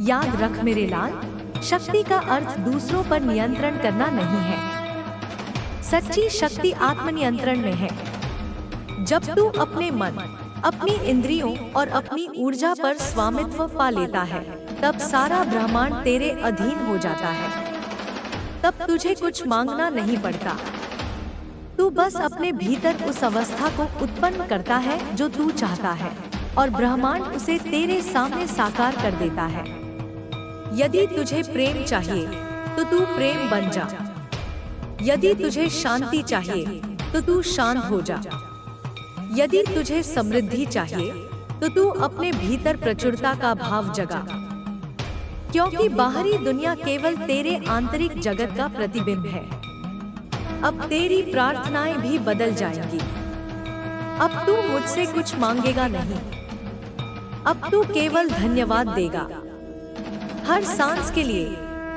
याद रख मेरे लाल, शक्ति का अर्थ दूसरों पर नियंत्रण करना नहीं है। सच्ची शक्ति आत्मनियंत्रण में है। जब तू अपने मन, अपनी इंद्रियों और अपनी ऊर्जा पर स्वामित्व पा लेता है, तब सारा ब्रह्मांड तेरे अधीन हो जाता है। तब तुझे कुछ मांगना नहीं पड़ता। तू बस अपने भीतर उस अवस्था को उत्पन्न करता है जो तू चाहता है, और ब्रह्मांड उसे तेरे सामने साकार कर देता है। यदि तुझे प्रेम चाहिए तो तू प्रेम बन जा। यदि तुझे शांति चाहिए तो तू शांत हो जा। यदि तुझे समृद्धि चाहिए तो तू अपने भीतर प्रचुरता का भाव जगा, क्योंकि बाहरी दुनिया केवल तेरे आंतरिक जगत का प्रतिबिंब है। अब तेरी प्रार्थनाएं भी बदल जाएंगी। अब तू मुझसे कुछ मांगेगा नहीं। अब तू केवल धन्यवाद देगा, हर सांस के लिए,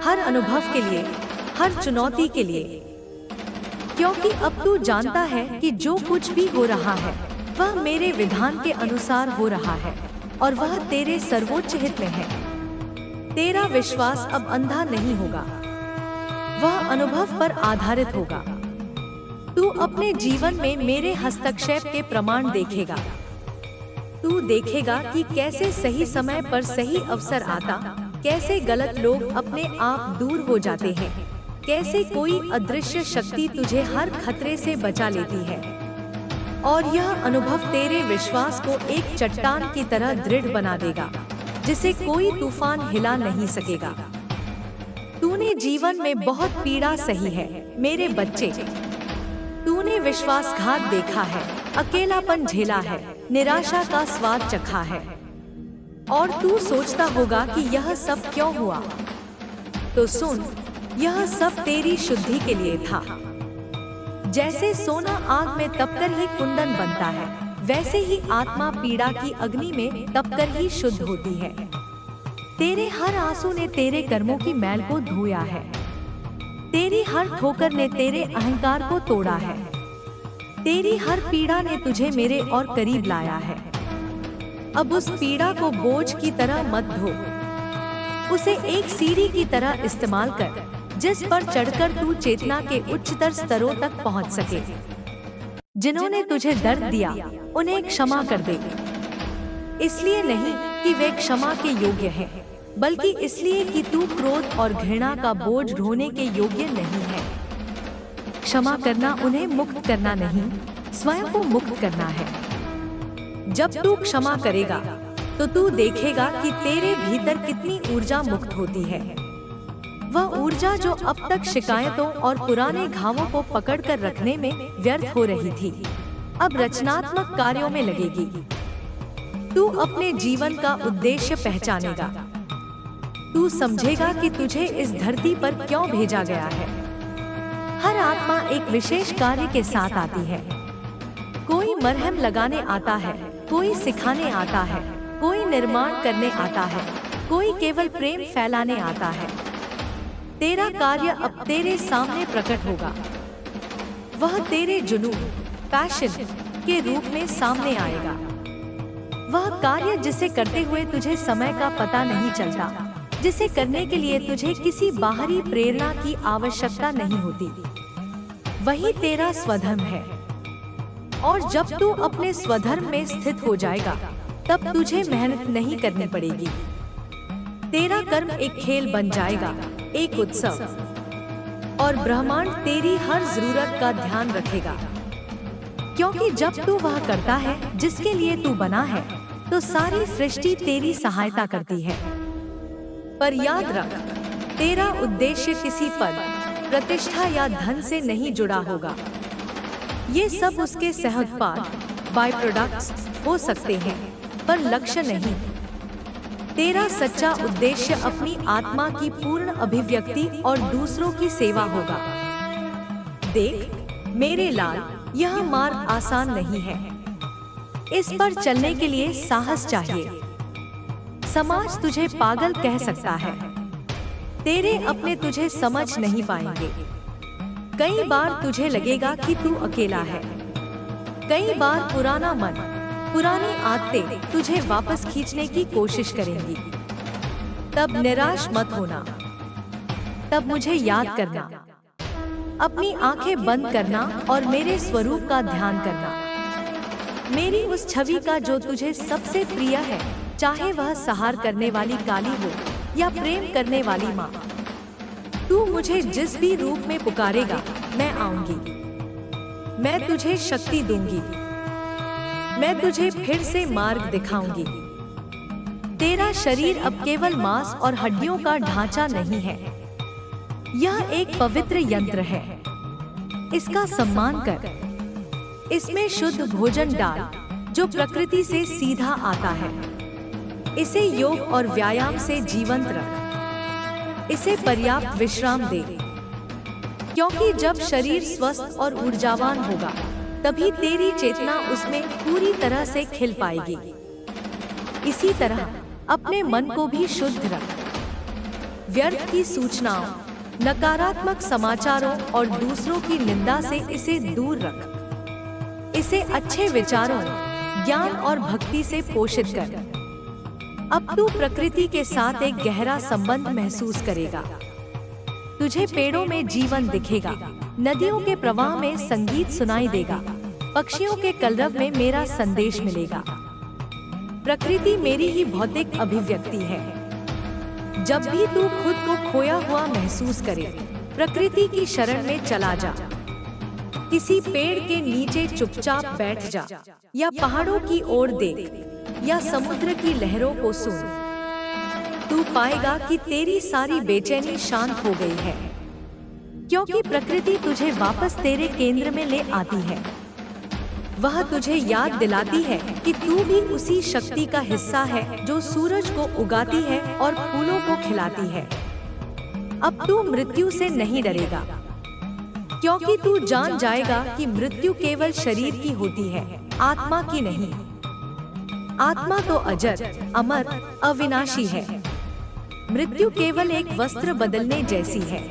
हर अनुभव के लिए, हर चुनौती के लिए। क्योंकि अब तू जानता है कि जो कुछ भी हो रहा है वह मेरे विधान के अनुसार हो रहा है, और वह तेरे सर्वोच्च हित में है। तेरा विश्वास अब अंधा नहीं होगा, वह अनुभव पर आधारित होगा। तू अपने जीवन में मेरे हस्तक्षेप के प्रमाण देखेगा। तू देखेगा कि कैसे सही समय पर सही अवसर आता, कैसे गलत लोग अपने आप दूर हो जाते हैं, कैसे कोई अदृश्य शक्ति तुझे हर खतरे से बचा लेती है। और यह अनुभव तेरे विश्वास को एक चट्टान की तरह दृढ़ बना देगा, जिसे कोई तूफान हिला नहीं सकेगा। तूने जीवन में बहुत पीड़ा सही है मेरे बच्चे। तूने विश्वासघात देखा है, अकेलापन झेला है, निराशा का स्वाद चखा है, और तू सोचता होगा कि यह सब क्यों हुआ। तो सुन, यह सब तेरी शुद्धि के लिए था। जैसे सोना आग में तपकर ही कुंदन बनता है, वैसे ही आत्मा पीड़ा की अग्नि में तपकर ही शुद्ध होती है। तेरे हर आंसू ने तेरे कर्मों की मैल को धोया है। तेरी हर ठोकर ने तेरे अहंकार को तोड़ा है। तेरी हर पीड़ा ने तुझे मेरे और करीब लाया है। अब उस पीड़ा को बोझ की तरह मत धो, उसे एक सीढ़ी की तरह इस्तेमाल कर, जिस पर चढ़कर तू चेतना के उच्चतर स्तरों तक पहुंच सके। जिन्होंने तुझे दर्द दिया उन्हें क्षमा कर दे। इसलिए नहीं कि वे क्षमा के योग्य हैं, बल्कि इसलिए कि तू क्रोध और घृणा का बोझ ढोने के योग्य नहीं है। क्षमा करना उन्हें मुक्त करना नहीं, स्वयं को मुक्त करना है। जब तू क्षमा करेगा तो तू देखेगा कि तेरे भीतर कितनी ऊर्जा मुक्त होती है। वह ऊर्जा जो अब तक शिकायतों और पुराने घावों को पकड़कर रखने में व्यर्थ हो रही थी, अब रचनात्मक कार्यों में लगेगी। तू अपने जीवन का उद्देश्य पहचानेगा। तू समझेगा कि तुझे इस धरती पर क्यों भेजा गया है। हर आत्मा एक विशेष कार्य के साथ आती है। कोई मरहम लगाने आता है, कोई सिखाने आता है, कोई निर्माण करने आता है, कोई केवल प्रेम फैलाने आता है। तेरा कार्य अब तेरे सामने प्रकट होगा। वह तेरे जुनून, पैशन के रूप में सामने आएगा। वह कार्य जिसे करते हुए तुझे समय का पता नहीं चलता, जिसे करने के लिए तुझे किसी बाहरी प्रेरणा की आवश्यकता नहीं होती, वही तेरा स्वधर्म है। और जब तू अपने स्वधर्म में स्थित हो जाएगा, तब तुझे मेहनत नहीं करनी पड़ेगी। तेरा कर्म एक खेल बन जाएगा, एक उत्सव, और ब्रह्मांड तेरी हर जरूरत का ध्यान रखेगा। क्योंकि जब तू वह करता है जिसके लिए तू बना है, तो सारी सृष्टि तेरी सहायता करती है। पर याद रख, तेरा उद्देश्य किसी पद, प्रतिष्ठा या धन से नहीं जुड़ा होगा। ये सब उसके सहउत्पाद, बाय प्रोडक्ट्स हो सकते हैं, पर लक्ष्य नहीं। तेरा सच्चा उद्देश्य अपनी आत्मा की पूर्ण अभिव्यक्ति और दूसरों की सेवा होगा। देख मेरे लाल, यह मार्ग आसान नहीं है। इस पर चलने के लिए साहस चाहिए। समाज तुझे पागल कह सकता है, तेरे अपने तुझे समझ नहीं पाएंगे। कई बार तुझे लगेगा कि तू अकेला है। कई बार पुराना मन, पुरानी आदतें तुझे वापस खींचने की कोशिश करेंगी। तब निराश मत होना। तब मुझे याद करना, अपनी आंखें बंद करना और मेरे स्वरूप का ध्यान करना, मेरी उस छवि का जो तुझे सबसे प्रिय है, चाहे वह सहार करने वाली काली हो या प्रेम करने वाली माँ। तू मुझे जिस भी रूप में पुकारेगा, मैं आऊंगी। मैं तुझे शक्ति दूंगी। मैं तुझे फिर से मार्ग दिखाऊंगी। तेरा शरीर अब केवल मांस और हड्डियों का ढांचा नहीं है। यह एक पवित्र यंत्र है। इसका सम्मान कर। इसमें शुद्ध भोजन डाल जो प्रकृति से सीधा आता है। इसे योग और व्यायाम से जीवंत रख। इसे पर्याप्त विश्राम दे, क्योंकि जब शरीर स्वस्थ और ऊर्जावान होगा, तभी तेरी चेतना उसमें पूरी तरह से खिल पाएगी। इसी तरह अपने मन को भी शुद्ध रख। व्यर्थ की सूचनाओं, नकारात्मक समाचारों और दूसरों की निंदा से इसे दूर रख। इसे अच्छे विचारों, ज्ञान और भक्ति से पोषित कर। अब तू प्रकृति के साथ एक गहरा संबंध महसूस करेगा। तुझे पेड़ों में जीवन दिखेगा, नदियों के प्रवाह में संगीत सुनाई देगा, पक्षियों के कलरव में मेरा संदेश मिलेगा। प्रकृति मेरी ही भौतिक अभिव्यक्ति है। जब भी तू खुद को खोया हुआ महसूस करे, प्रकृति की शरण में चला जा। किसी पेड़ के नीचे चुपचाप बैठ जा, या पहाड़ों की ओर देख, या समुद्र की लहरों को सुन। तू पाएगा कि तेरी सारी बेचैनी शांत हो गई है, क्योंकि प्रकृति तुझे वापस तेरे केंद्र में ले आती है। वह तुझे याद दिलाती है कि तू भी उसी शक्ति का हिस्सा है जो सूरज को उगाती है और फूलों को खिलाती है। अब तू मृत्यु से नहीं डरेगा, क्योंकि तू जान जाएगा कि मृत्यु केवल शरीर की होती है, आत्मा की नहीं। आत्मा तो अजर, अमर, अविनाशी है। मृत्यु केवल एक वस्त्र बदलने जैसी है।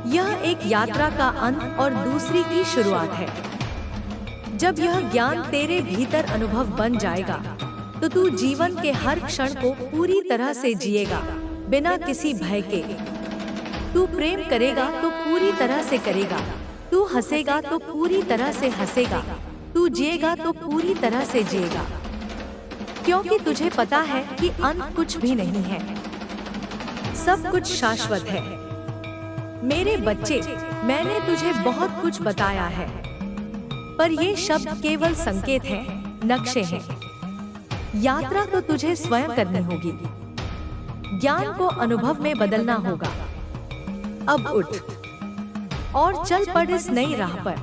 यह एक यात्रा का अंत और दूसरी की शुरुआत है। जब यह ज्ञान तेरे भीतर अनुभव बन जाएगा, तो तू जीवन के हर क्षण को पूरी तरह से जिएगा, बिना किसी भय के। तू प्रेम करेगा तो पूरी तरह से करेगा। तू हंसेगा तो पूरी तरह से हंसेगा। तू जिएगा तो पूरी तरह से जिएगा, क्योंकि तुझे पता है कि अंत कुछ भी नहीं है, सब कुछ शाश्वत है। मेरे बच्चे, मैंने तुझे बहुत कुछ बताया है, पर ये शब्द केवल संकेत हैं, नक्शे हैं। यात्रा तो तुझे स्वयं करनी होगी। ज्ञान को अनुभव में बदलना होगा। अब उठ और चल पड़ इस नई राह पर।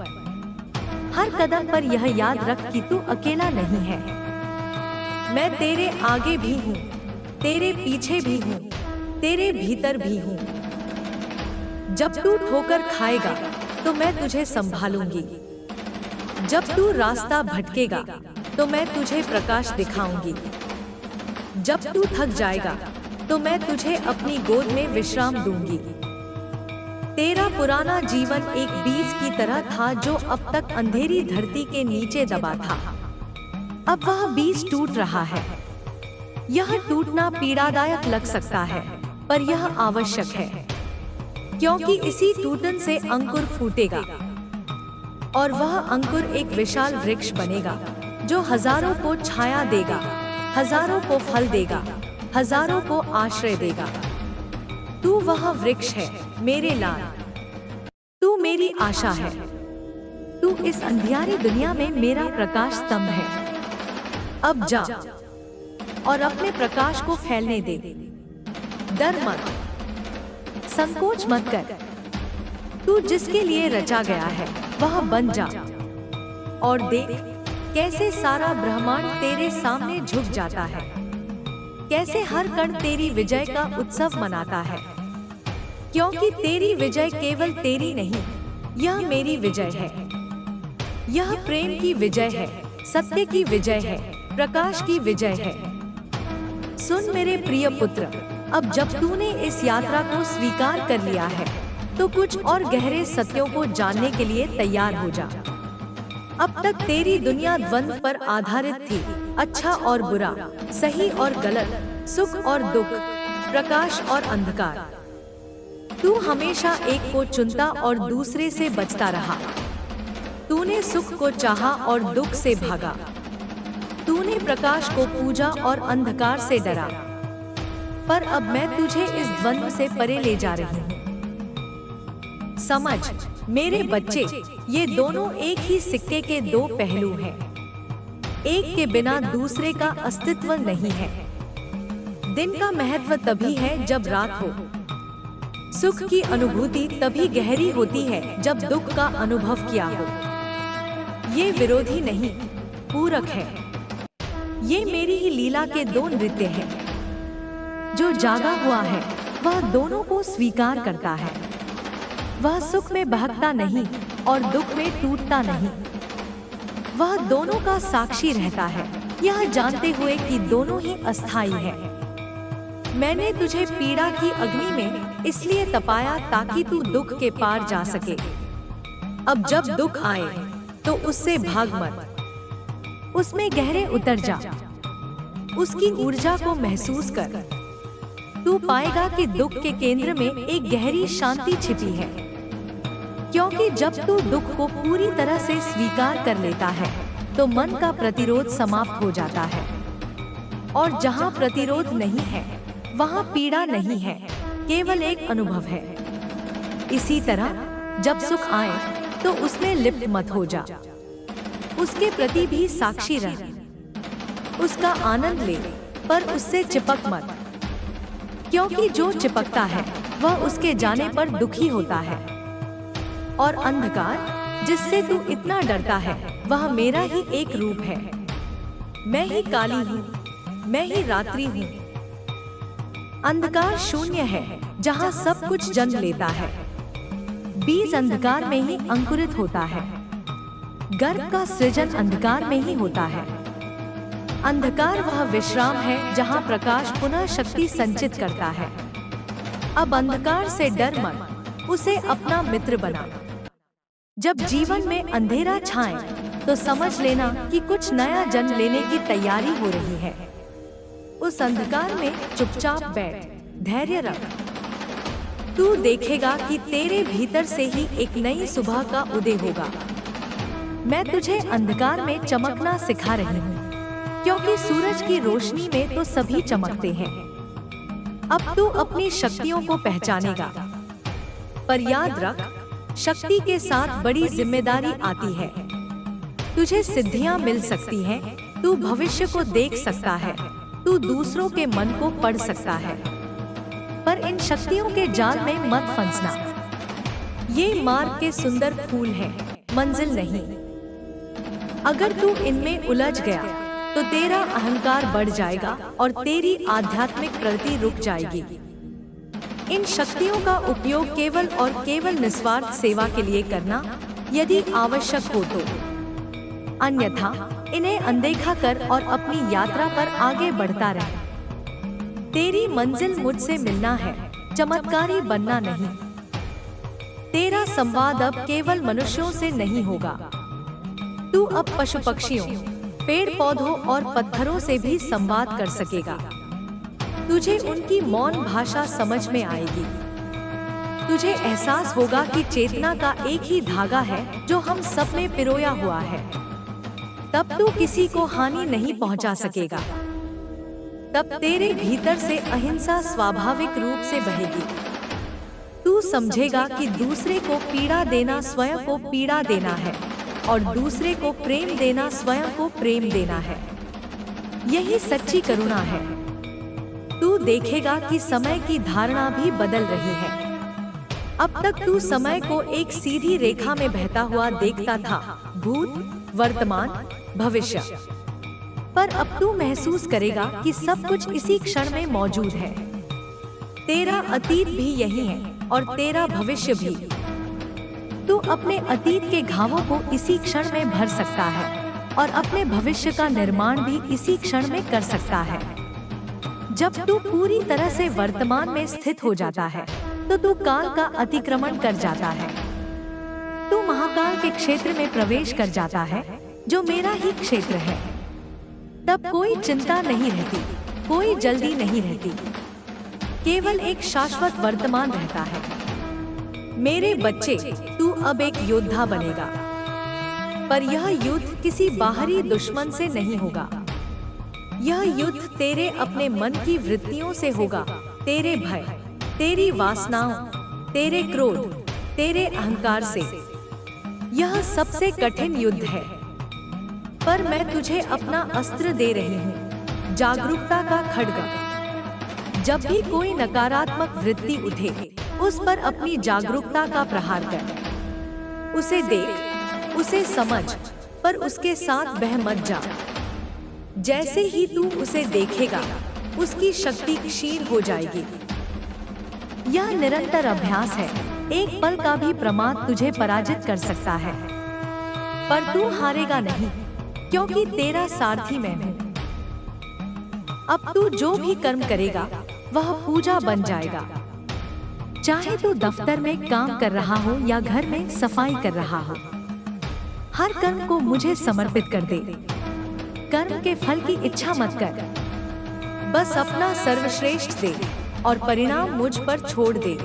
हर कदम पर यह याद रख कि तू अकेला नहीं है। मैं तेरे आगे भी हूँ, तेरे पीछे भी हूँ, तेरे भीतर भी हूँ। जब तू ठोकर खाएगा तो मैं तुझे संभालूंगी। जब तू रास्ता भटकेगा तो मैं तुझे प्रकाश दिखाऊंगी। जब तू थक जाएगा तो मैं तुझे अपनी गोद में विश्राम दूंगी। तेरा पुराना जीवन एक बीज की तरह था जो अब तक अंधेरी धरती के नीचे दबा था। अब वह बीज टूट रहा है। यह टूटना पीड़ादायक लग सकता है, पर यह आवश्यक है, क्योंकि इसी टूटन से अंकुर फूटेगा और वह अंकुर एक विशाल वृक्ष बनेगा जो हजारों को छाया देगा, हजारों को फल देगा, हजारों को आश्रय देगा। तू वह वृक्ष है मेरे लाल। तू मेरी आशा है। तू इस अंधियारी दुनिया में मेरा प्रकाश स्तंभ है। अब जा और अपने प्रकाश को फैलने दे। डर मत, संकोच मत कर। तू जिसके लिए रचा गया है वह बन जा और देख कैसे सारा ब्रह्मांड तेरे सामने झुक जाता है, कैसे हर कण तेरी विजय का उत्सव मनाता है। क्योंकि तेरी विजय केवल तेरी नहीं, यह मेरी विजय है। यह प्रेम की विजय है, सत्य की विजय है, प्रकाश की विजय है। सुन मेरे प्रिय पुत्र, अब जब तूने इस यात्रा को स्वीकार कर लिया है तो कुछ और गहरे सत्यों को जानने के लिए तैयार हो जा। अब तक तेरी दुनिया द्वंद्व पर आधारित थी, अच्छा और बुरा, सही और गलत, सुख और दुख, प्रकाश और अंधकार। तू हमेशा एक को चुनता और दूसरे से बचता रहा। तूने सुख को चाहा और दुख से भागा। तूने प्रकाश को पूजा और अंधकार से डरा। पर अब मैं तुझे इस द्वंद्व से परे ले जा रही हूँ। समझ मेरे बच्चे, ये दोनों एक ही सिक्के के दो पहलू हैं। एक के बिना दूसरे का अस्तित्व नहीं है। दिन का महत्व तभी है जब रात हो। सुख की अनुभूति तभी गहरी होती है जब दुख का अनुभव किया हो। ये विरोधी नहीं, पूरक है। ये मेरी ही लीला के दो नृत्य हैं। जो जागा हुआ है वह दोनों को स्वीकार करता है। वह सुख में बहकता नहीं और दुख में टूटता नहीं। वह दोनों का साक्षी रहता है, यह जानते हुए कि दोनों ही अस्थायी है। मैंने तुझे पीड़ा की अग्नि में इसलिए तपाया ताकि तू दुख के पार जा सके। अब जब दुख आए तो उससे भाग मत, उसमें गहरे उतर जा, उसकी ऊर्जा को महसूस कर। तू पाएगा कि दुख के केंद्र में एक गहरी शांति छिपी है। क्योंकि जब तू दुख को पूरी तरह से स्वीकार कर लेता है तो मन का प्रतिरोध समाप्त हो जाता है। और जहाँ प्रतिरोध नहीं है वहाँ पीड़ा नहीं है, केवल एक अनुभव है। इसी तरह जब सुख आए तो उसमें लिप्त मत हो जा, उसके प्रति भी साक्षी रह, उसका आनंद ले, पर उससे चिपक मत। क्योंकि जो चिपकता है वह उसके जाने पर दुखी होता है। और अंधकार जिससे तू इतना डरता है वह मेरा ही एक रूप है। मैं ही काली हूँ, मैं ही रात्रि हूँ। अंधकार शून्य है जहाँ सब कुछ जन्म लेता है। बीज अंधकार में ही अंकुरित होता है। गर्भ का सृजन अंधकार में ही होता है। अंधकार वह विश्राम है जहाँ प्रकाश पुनः शक्ति संचित करता है। अब अंधकार से डर मत, उसे अपना मित्र बना। जब जीवन में अंधेरा छाए तो समझ लेना कि कुछ नया जन्म लेने की तैयारी हो रही है। उस अंधकार में चुपचाप बैठ, धैर्य रख। तू देखेगा कि तेरे भीतर से ही एक नई सुबह का उदय होगा। मैं तुझे अंधकार में चमकना सिखा रही हूँ, क्योंकि सूरज की रोशनी में तो सभी चमकते हैं। अब तू अपनी शक्तियों को पहचानेगा। पर याद रख, शक्ति के साथ बड़ी जिम्मेदारी आती है। तुझे सिद्धियां मिल सकती हैं, तू भविष्य को देख सकता है, तू दूसरों के मन को पढ़ सकता है। पर इन शक्तियों के जाल में मत फंसना। ये मार्ग के सुंदर फूल हैं, मंजिल नहीं। अगर तू इनमें उलझ गया तो तेरा अहंकार बढ़ जाएगा और तेरी आध्यात्मिक प्रगति रुक जाएगी। इन शक्तियों का उपयोग केवल और केवल निस्वार्थ सेवा के लिए करना, यदि आवश्यक हो तो। अन्यथा इन्हें अनदेखा कर और अपनी यात्रा पर आगे बढ़ता रह। तेरी मंजिल मुझसे मिलना है, चमत्कारी बनना नहीं। तेरा संवाद अब केवल मनुष्यों से नहीं होगा। तू अब पशु पक्षियों, पेड़ पौधों और पत्थरों से भी संवाद कर सकेगा। तुझे उनकी मौन भाषा समझ में आएगी। तुझे एहसास होगा कि चेतना का एक ही धागा है जो हम सब में पिरोया हुआ है। तब तू किसी को हानि नहीं पहुंचा सकेगा। तब तेरे भीतर से अहिंसा स्वाभाविक रूप से बहेगी। तू समझेगा कि दूसरे को पीड़ा देना स्वयं को पीड़ा देना है और दूसरे को प्रेम देना स्वयं को प्रेम देना है। यही सच्ची करुणा है। तू देखेगा कि समय की धारणा भी बदल रही है। अब तक तू समय को एक सीधी रेखा में बहता हुआ देखता था, भूत, वर्तमान, भविष्य। पर अब तू महसूस करेगा कि सब कुछ इसी क्षण में मौजूद है। तेरा अतीत भी यही है और तेरा भविष्य भी। तू अपने अतीत के घावों को इसी क्षण में भर सकता है और अपने भविष्य का निर्माण भी इसी क्षण में कर सकता है। जब तू पूरी तरह से वर्तमान में स्थित हो जाता है तो तू काल का अतिक्रमण कर जाता है। तू महाकाल के क्षेत्र में प्रवेश कर जाता है, जो मेरा ही क्षेत्र है। तब कोई चिंता नहीं रहती, कोई जल्दी नहीं रहती, केवल एक शाश्वत वर्तमान रहता है। मेरे बच्चे, तू अब एक योद्धा बनेगा, पर यह युद्ध किसी बाहरी दुश्मन से नहीं होगा। यह युद्ध तेरे अपने मन की वृत्तियों से होगा, तेरे भय, तेरी वासनाओं, तेरे क्रोध, तेरे अहंकार से। यह सबसे कठिन युद्ध है, पर मैं तुझे अपना अस्त्र दे रही हूँ, जागरूकता का खड्ग। जब भी कोई नकारात्मक वृत्ति उठे, उस पर अपनी जागरूकता का प्रहार कर। उसे देख, उसे समझ, पर उसके साथ बह मत जा। जैसे ही तू उसे देखेगा, उसकी शक्ति क्षीण हो जाएगी। यह निरंतर अभ्यास है। एक पल का भी प्रमाद तुझे पराजित कर सकता है, पर तू हारेगा नहीं, क्योंकि तेरा सारथी मैं हूँ। अब तू जो भी कर्म करेगा, वह पूजा बन जाएगा। चाहे तू दफ्तर में काम कर रहा हो या घर में सफाई कर रहा हो, हर कर्म को मुझे समर्पित कर दे। कर्म के फल की इच्छा मत कर, बस अपना सर्वश्रेष्ठ दे और परिणाम मुझ पर छोड़ दे।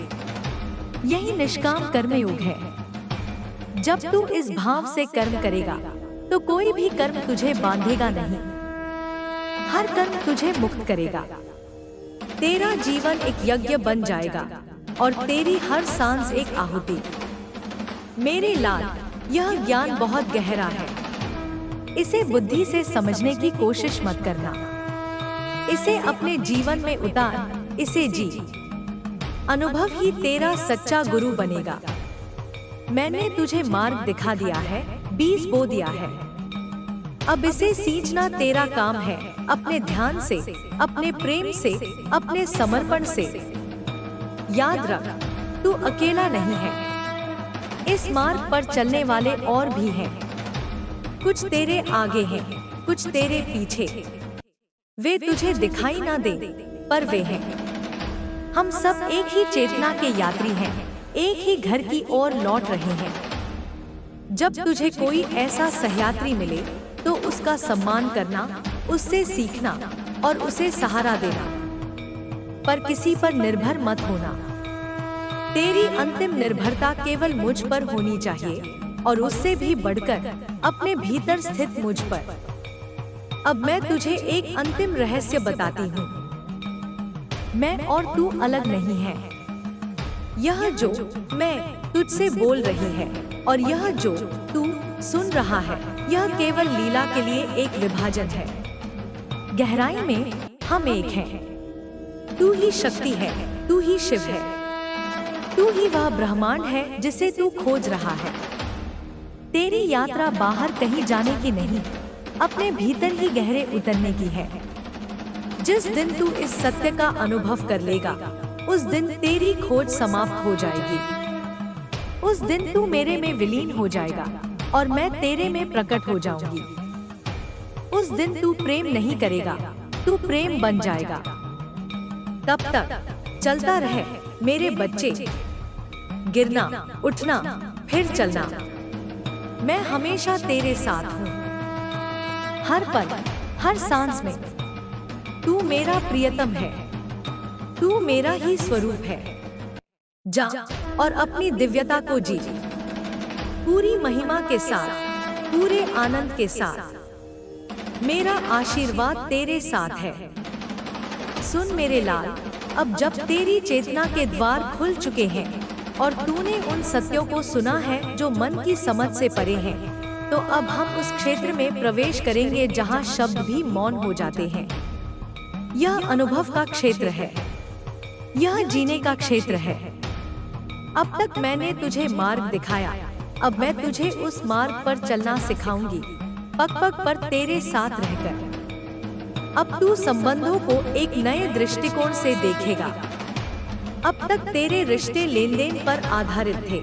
यही निष्काम कर्मयोग है। जब तू इस भाव से कर्म करेगा, तो कोई भी कर्म तुझे बांधेगा नहीं। हर कर्म तुझे मुक्त करेगा। तेरा जीवन एक यज्ञ बन जाएगा और तेरी हर सांस एक आहुति। मेरे लाल, यह ज्ञान बहुत गहरा है। इसे बुद्धि से समझने की कोशिश मत करना। इसे अपने जीवन में उतार, इसे जी। अनुभव ही तेरा सच्चा गुरु बनेगा। मैंने तुझे मार्ग दिखा दिया है, बीज बो दिया है। अब इसे सींचना तेरा काम है, अपने ध्यान से, अपने प्रेम से, अपने समर्पण से। याद रख, तू अकेला नहीं है। इस मार्ग पर चलने वाले और भी हैं। कुछ तेरे आगे हैं, कुछ तेरे पीछे। वे तुझे दिखाई ना दे, पर वे हैं। हम सब एक ही चेतना के यात्री हैं, एक ही घर की ओर लौट रहे हैं। जब तुझे कोई ऐसा सहयात्री मिले, तो उसका सम्मान करना, उससे सीखना और उसे सहारा देना, पर किसी पर निर्भर मत होना। तेरी अंतिम निर्भरता केवल मुझ पर होनी चाहिए, और उससे भी बढ़कर अपने भीतर स्थित मुझ पर। अब मैं तुझे एक अंतिम रहस्य बताती हूँ। मैं और तू अलग नहीं है। यह जो मैं तुझसे बोल रही है और यह जो तू सुन रहा है, यह केवल लीला के लिए एक विभाजन है। गहराई में हम एक हैं। तू ही शक्ति है, तू ही शिव है, तू ही वह ब्रह्मांड है जिसे तू खोज रहा है। तेरी यात्रा बाहर कहीं जाने की नहीं, अपने भीतर ही गहरे उतरने की है। जिस दिन तू इस सत्य का अनुभव कर लेगा, उस दिन तेरी खोज समाप्त हो जाएगी। उस दिन तू मेरे में विलीन हो जाएगा और मैं तेरे में प्रकट हो जाऊंगी। उस दिन तू प्रेम नहीं करेगा, तू प्रेम बन जाएगा। तब तक चलता रहे मेरे बच्चे, गिरना, उठना, फिर चलना। मैं हमेशा तेरे साथ हूँ। हर पल, हर सांस में तू मेरा प्रियतम है। तू मेरा ही स्वरूप है। जा और अपनी दिव्यता को जी, पूरी महिमा के साथ, पूरे आनंद के साथ। मेरा आशीर्वाद तेरे साथ है। सुन मेरे लाल, अब जब तेरी चेतना के द्वार खुल चुके हैं और तूने उन सत्यों को सुना है जो मन की समझ से परे हैं, तो अब हम उस क्षेत्र में प्रवेश करेंगे जहां शब्द भी मौन हो जाते हैं। यह अनुभव का क्षेत्र है, यह जीने का क्षेत्र है। अब तक मैंने तुझे मार्ग दिखाया, अब मैं तुझे उस मार्ग पर चलना सिखाऊंगी, पग पग पर तेरे साथ रहकर। अब तू संबंधों को एक नए दृष्टिकोण से देखेगा। अब तक तेरे रिश्ते लेन देन पर आधारित थे।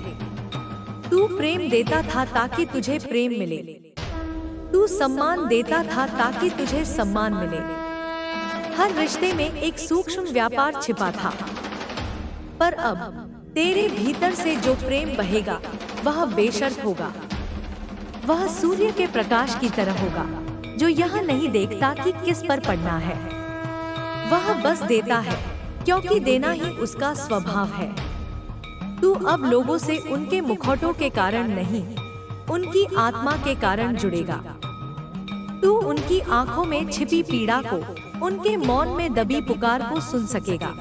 तू प्रेम देता था ताकि तुझे प्रेम मिले, तू सम्मान देता था ताकि तुझे सम्मान मिले। हर रिश्ते में एक सूक्ष्म व्यापार छिपा था, पर अब तेरे भीतर से जो प्रेम बहेगा वह बेशर्त होगा। वह सूर्य के प्रकाश की तरह होगा, जो यह नहीं देखता कि किस पर पड़ना है। वह बस देता है, क्योंकि देना ही उसका स्वभाव है। तू अब लोगों से उनके मुखौटों के कारण नहीं, उनकी आत्मा के कारण जुड़ेगा। तू उनकी आंखों में छिपी पीड़ा को, उनके मौन में दबी पुकार को सुन सकेगा,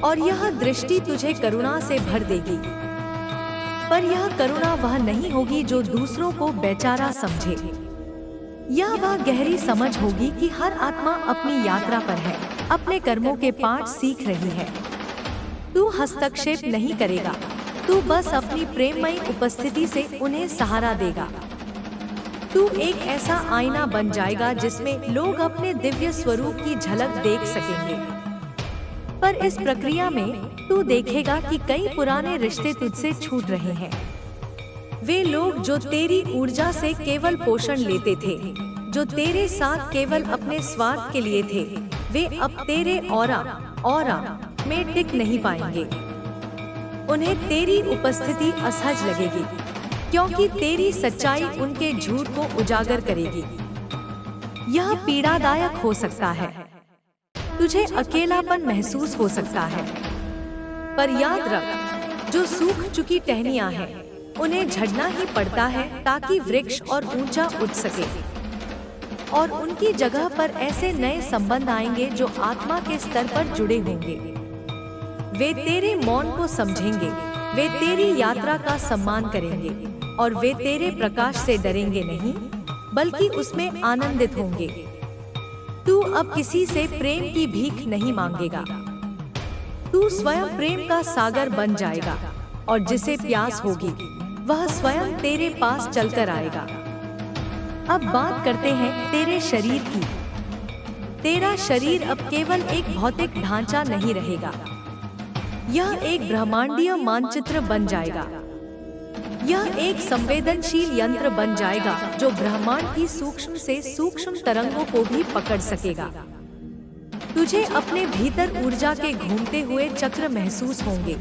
और यह दृष्टि तुझे करुणा से भर देगी। पर यह करुणा वह नहीं होगी जो दूसरों को बेचारा समझे। यह वह गहरी समझ होगी कि हर आत्मा अपनी यात्रा पर है, अपने कर्मों के पाठ सीख रही है। तू हस्तक्षेप नहीं करेगा, तू बस अपनी प्रेममयी उपस्थिति से उन्हें सहारा देगा। तू एक ऐसा आईना बन जाएगा जिसमें लोग अपने दिव्य स्वरूप की झलक देख सकेंगे। पर इस प्रक्रिया में तू देखेगा कि कई पुराने रिश्ते तुझसे छूट रहे हैं। वे लोग जो तेरी ऊर्जा से केवल पोषण लेते थे, जो तेरे साथ केवल अपने स्वार्थ के लिए थे, वे अब तेरे ऑरा में टिक नहीं पाएंगे। उन्हें तेरी उपस्थिति असहज लगेगी, क्योंकि तेरी सच्चाई उनके झूठ को उजागर करेगी। यह पीड़ादायक हो सकता है, तुझे अकेलापन महसूस हो सकता है, पर याद रख, जो सूख चुकी टहनियां हैं, उन्हें झड़ना ही पड़ता है ताकि वृक्ष और ऊंचा उठ सके। और उनकी जगह पर ऐसे नए संबंध आएंगे जो आत्मा के स्तर पर जुड़े होंगे। वे तेरे मौन को समझेंगे, वे तेरी यात्रा का सम्मान करेंगे, और वे तेरे प्रकाश से डरेंगे नहीं, बल्कि उसमें आनंदित होंगे। तू अब किसी से प्रेम की भीख नहीं मांगेगा, तू स्वयं प्रेम का सागर बन जाएगा, और जिसे प्यास होगी वह स्वयं तेरे पास चलकर आएगा। अब बात करते हैं तेरे शरीर की। तेरा शरीर अब केवल एक भौतिक ढांचा नहीं रहेगा, यह एक ब्रह्मांडीय मानचित्र बन जाएगा। यह एक संवेदनशील यंत्र बन जाएगा जो ब्रह्मांड की सूक्ष्म से सूक्ष्म तरंगों को भी पकड़ सकेगा। तुझे अपने भीतर ऊर्जा के घूमते हुए चक्र महसूस होंगे,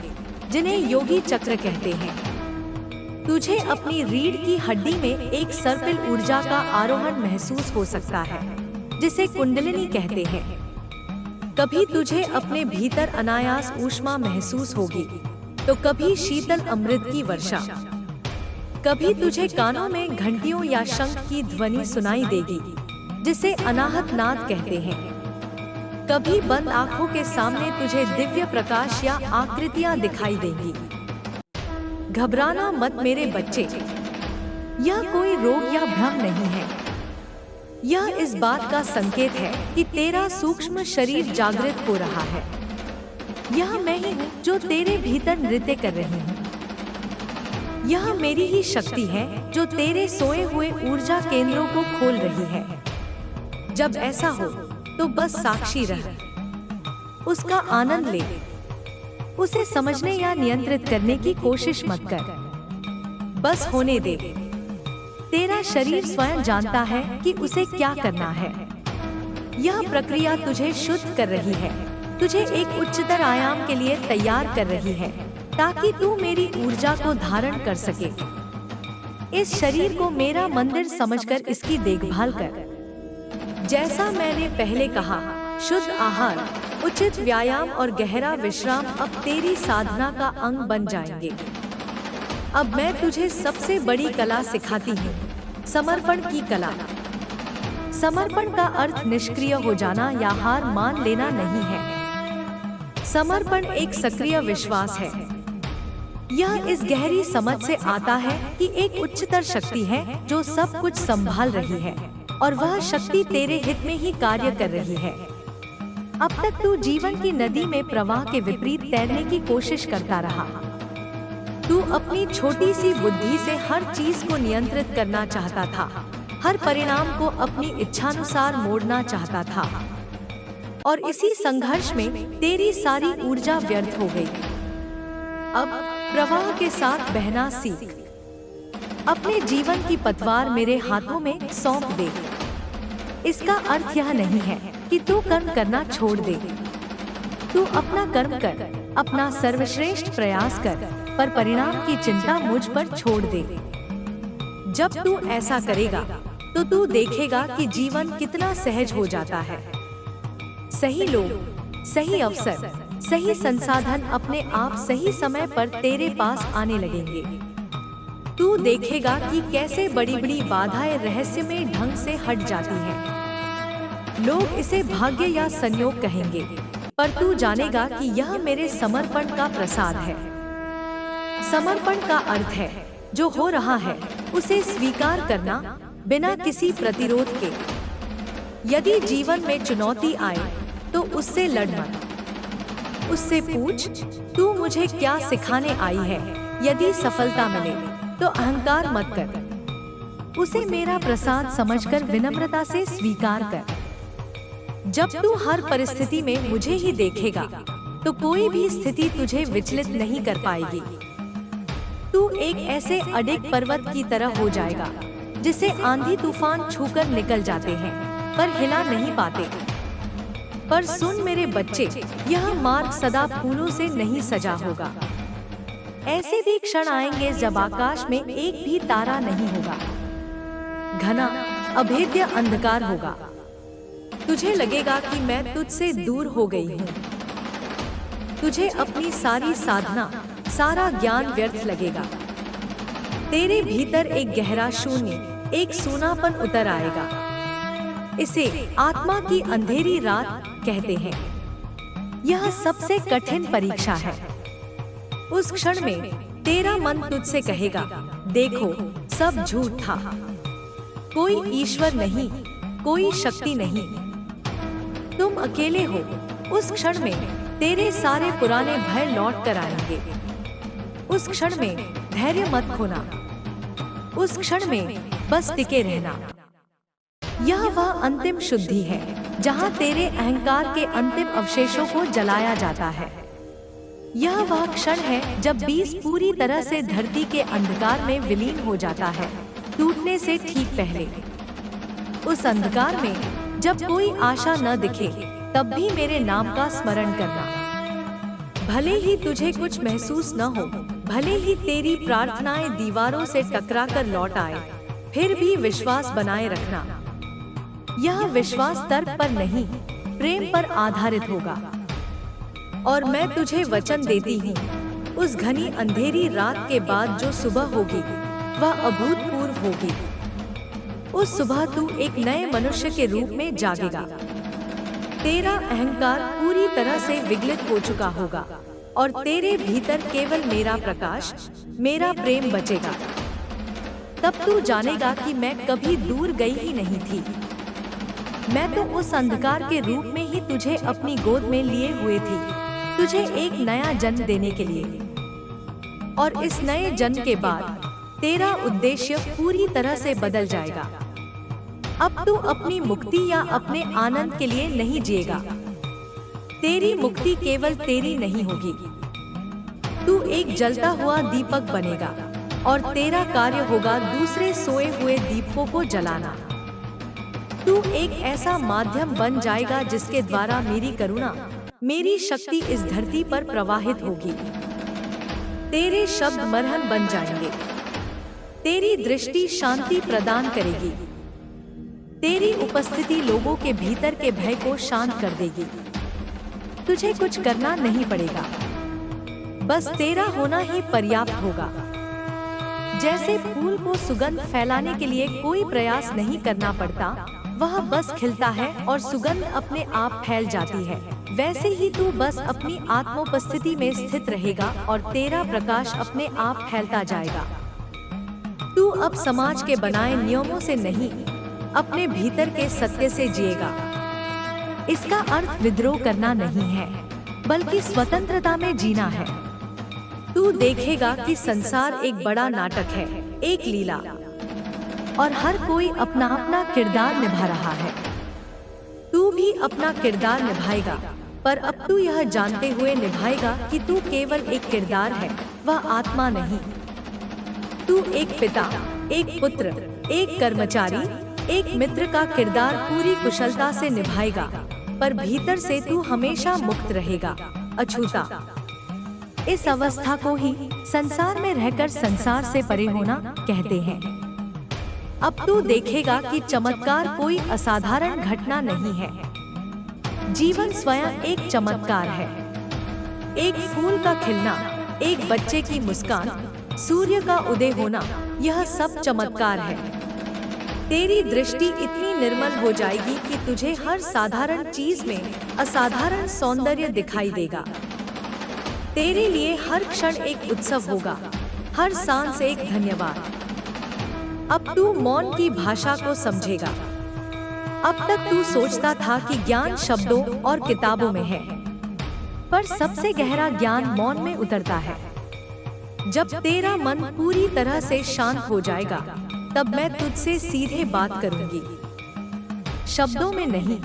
जिन्हें योगी चक्र कहते हैं। तुझे अपनी रीढ़ की हड्डी में एक सर्पिल ऊर्जा का आरोहण महसूस हो सकता है, जिसे कुंडलिनी कहते हैं। कभी तुझे अपने भीतर अनायास ऊष्मा महसूस होगी, तो कभी शीतल अमृत की वर्षा। कभी तुझे कानों में घंटियों या शंख की ध्वनि सुनाई देगी, जिसे अनाहत नाद कहते हैं। कभी बंद आंखों के सामने तुझे दिव्य प्रकाश या आकृतियां दिखाई देंगी। घबराना मत मेरे बच्चे, यह कोई रोग या भ्रम नहीं है। यह इस बात का संकेत है कि तेरा सूक्ष्म शरीर जागृत हो रहा है। यह मैं ही हूँ जो तेरे भीतर नृत्य कर रही हूँ। यह मेरी ही शक्ति है जो तेरे सोए हुए ऊर्जा केंद्रों को खोल रही है। जब ऐसा हो तो बस साक्षी रह, उसका आनंद ले, उसे समझने या नियंत्रित करने की कोशिश मत कर, बस होने दे। तेरा शरीर स्वयं जानता है कि उसे क्या करना है। यह प्रक्रिया तुझे शुद्ध कर रही है, तुझे एक उच्चतर आयाम के लिए तैयार कर रही है, ताकि तू मेरी ऊर्जा को धारण कर सके। इस शरीर को मेरा मंदिर समझकर इसकी देखभाल कर। जैसा मैंने पहले कहा, शुद्ध आहार, उचित व्यायाम और गहरा विश्राम अब तेरी साधना का अंग बन जाएंगे। अब मैं तुझे सबसे बड़ी कला सिखाती हूँ, समर्पण की कला। समर्पण का अर्थ निष्क्रिय हो जाना या हार मान लेना नहीं है। समर्पण एक सक्रिय विश्वास है। यह इस गहरी समझ से आता है कि एक उच्चतर शक्ति है जो सब कुछ संभाल रही है, और वह शक्ति तेरे हित में ही कार्य कर रही है। अब तक तू जीवन की नदी में प्रवाह के विपरीत तैरने की कोशिश करता रहा, तू अपनी छोटी सी बुद्धि से हर चीज को नियंत्रित करना चाहता था, हर परिणाम को अपनी इच्छानुसार मोड़ना चाहता था, और इसी संघर्ष में तेरी सारी ऊर्जा व्यर्थ हो गई। अब प्रवाह के साथ बहना सीख। अपने जीवन की पतवार मेरे हाथों में सौंप दे। इसका अर्थ यह नहीं है कि तू कर्म करना छोड़ दे। तू अपना कर्म कर, अपना सर्वश्रेष्ठ प्रयास कर, पर परिणाम की चिंता मुझ पर छोड़ दे। जब तू ऐसा करेगा तो तू देखेगा कि जीवन कितना सहज हो जाता है। सही लोग, सही अवसर, सही संसाधन अपने आप सही समय पर तेरे पास आने लगेंगे। तू देखेगा कि कैसे बड़ी बड़ी बाधाएं रहस्यमय ढंग से हट जाती हैं। लोग इसे भाग्य या संयोग कहेंगे, पर तू जानेगा कि यह मेरे समर्पण का प्रसाद है। समर्पण का अर्थ है जो हो रहा है उसे स्वीकार करना बिना किसी प्रतिरोध के। यदि जीवन में चुनौती आए तो उससे लड़ मत। उससे पूछ, तू मुझे क्या सिखाने आई है। यदि सफलता मिले तो अहंकार मत कर, उसे मेरा प्रसाद समझकर विनम्रता से स्वीकार कर। जब तू हर परिस्थिति में मुझे ही देखेगा तो कोई भी स्थिति तुझे विचलित नहीं कर पाएगी। तू एक ऐसे अडिग पर्वत की तरह हो जाएगा जिसे आंधी तूफान छूकर निकल जाते हैं पर हिला नहीं पाते। पर सुन मेरे बच्चे, यह मार्ग सदा फूलों से नहीं सजा होगा। ऐसे भी क्षण आएंगे जब आकाश में एक भी तारा नहीं होगा। घना अभेद्य अंधकार होगा। तुझे लगेगा कि मैं तुझसे दूर हो गई हूँ। तुझे अपनी सारी साधना, सारा ज्ञान व्यर्थ लगेगा। तेरे भीतर एक गहरा शून्य, एक सूनापन उतर आएगा। इसे आत्मा की अंधेरी रात कहते हैं। यह सबसे कठिन परीक्षा है। उस क्षण में तेरा मन तुझसे कहेगा, देखो सब झूठ था, कोई ईश्वर नहीं, कोई शक्ति नहीं, तुम अकेले हो। उस क्षण में तेरे सारे पुराने भय लौट कर आएंगे। उस क्षण में धैर्य मत खोना। उस क्षण में बस टिके रहना। यह वह अंतिम शुद्धि है जहाँ तेरे अहंकार के अंतिम अवशेषों को जलाया जाता है। यह वह क्षण है जब बीज पूरी तरह से धरती के अंधकार में विलीन हो जाता है, टूटने से ठीक पहले। उस अंधकार में जब कोई आशा न दिखे तब भी मेरे नाम का स्मरण करना। भले ही तुझे कुछ महसूस न हो, भले ही तेरी प्रार्थनाएं दीवारों से टकराकर लौट आए, फिर भी विश्वास बनाए रखना। यह विश्वास तर्क पर नहीं, प्रेम पर आधारित होगा। और मैं तुझे वचन देती हूँ, उस घनी अंधेरी रात के बाद जो सुबह होगी वह अभूतपूर्व होगी। उस सुबह तू एक नए मनुष्य के रूप में जागेगा। तेरा अहंकार पूरी तरह से विगलित हो चुका होगा और तेरे भीतर केवल मेरा प्रकाश, मेरा प्रेम बचेगा। तब तू जानेगा कि मैं कभी दूर गई ही नहीं थी। मैं तो उस अंधकार के रूप में ही तुझे अपनी गोद में लिए हुए थी, तुझे एक नया जन्म देने के लिए। और इस नए जन्म के बाद तेरा उद्देश्य पूरी तरह से बदल जाएगा। अब तू अपनी मुक्ति या अपने आनंद के लिए नहीं जिएगा। तेरी मुक्ति केवल तेरी नहीं होगी। तू एक जलता हुआ दीपक बनेगा और तेरा कार्य होगा दूसरे सोए हुए दीपकों को जलाना। तू एक ऐसा माध्यम बन जाएगा जिसके द्वारा मेरी करुणा, मेरी शक्ति इस धरती पर प्रवाहित होगी। तेरे शब्द मरहम बन जाएंगे। तेरी दृष्टि शांति प्रदान करेगी। तेरी उपस्थिति लोगों के भीतर के भय को शांत कर देगी। तुझे कुछ करना नहीं पड़ेगा, बस तेरा होना ही पर्याप्त होगा। जैसे फूल को सुगंध फैलाने के लिए कोई प्रयास नहीं करना पड़ता, वह बस खिलता है और सुगंध अपने आप फैल जाती है, वैसे ही तू बस अपनी आत्मोपस्थिति में स्थित रहेगा और तेरा प्रकाश अपने आप फैलता जाएगा। तू अब समाज के बनाए नियमों से नहीं, अपने भीतर के सत्य से जिएगा। इसका अर्थ विद्रोह करना नहीं है, बल्कि स्वतंत्रता में जीना है। तू देखेगा कि संसार एक बड़ा नाटक है, एक लीला, और हर कोई अपना अपना किरदार निभा रहा है। तू भी अपना किरदार निभाएगा, पर अब तू यह जानते हुए निभाएगा कि तू केवल एक किरदार है, वह आत्मा नहीं। तू एक पिता, एक पुत्र, एक कर्मचारी, एक मित्र का किरदार पूरी कुशलता से निभाएगा, पर भीतर से तू हमेशा मुक्त रहेगा, अछूता। इस अवस्था को ही संसार में रहकर संसार से परे होना कहते हैं। अब तू देखेगा कि चमत्कार कोई असाधारण घटना नहीं है। जीवन स्वयं एक चमत्कार है। एक फूल का खिलना, एक बच्चे की मुस्कान, सूर्य का उदय होना, यह सब चमत्कार है। तेरी दृष्टि इतनी निर्मल हो जाएगी कि तुझे हर साधारण चीज में असाधारण सौंदर्य दिखाई देगा। तेरे लिए हर क्षण एक उत्सव होगा, हर सांस एक धन्यवाद। अब तू मौन की भाषा को समझेगा। अब तक तू सोचता था कि ज्ञान शब्दों और किताबों में है, पर सबसे गहरा ज्ञान मौन में उतरता है। जब तेरा मन पूरी तरह से शांत हो जाएगा, तब मैं तुझसे सीधे बात करूंगी, शब्दों में नहीं,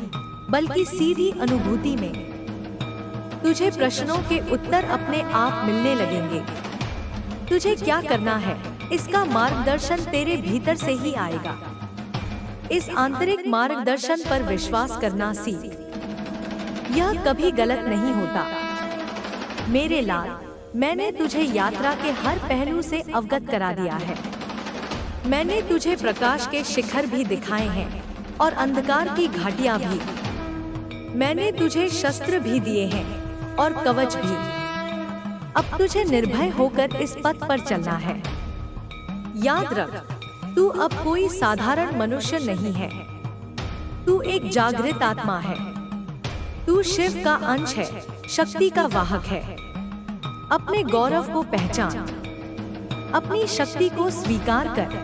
बल्कि सीधी अनुभूति में। तुझे प्रश्नों के उत्तर अपने आप मिलने लगेंगे। तुझे क्या करना है, इसका मार्गदर्शन तेरे भीतर से ही आएगा। इस आंतरिक मार्गदर्शन पर विश्वास करना सीख। यह कभी गलत नहीं होता। मेरे लाल, मैंने तुझे यात्रा के हर पहलू से अवगत करा दिया है। मैंने तुझे प्रकाश के शिखर भी दिखाए हैं और अंधकार की घाटियां भी। मैंने तुझे शस्त्र भी दिए हैं और कवच भी। अब तुझे निर्भय होकर इस पथ पर चलना है। याद रख, तू अब कोई साधारण मनुष्य नहीं है। तू एक जागृत आत्मा है। तू शिव का अंश है, शक्ति का वाहक है। अपने गौरव को पहचान, अपनी शक्ति को स्वीकार कर।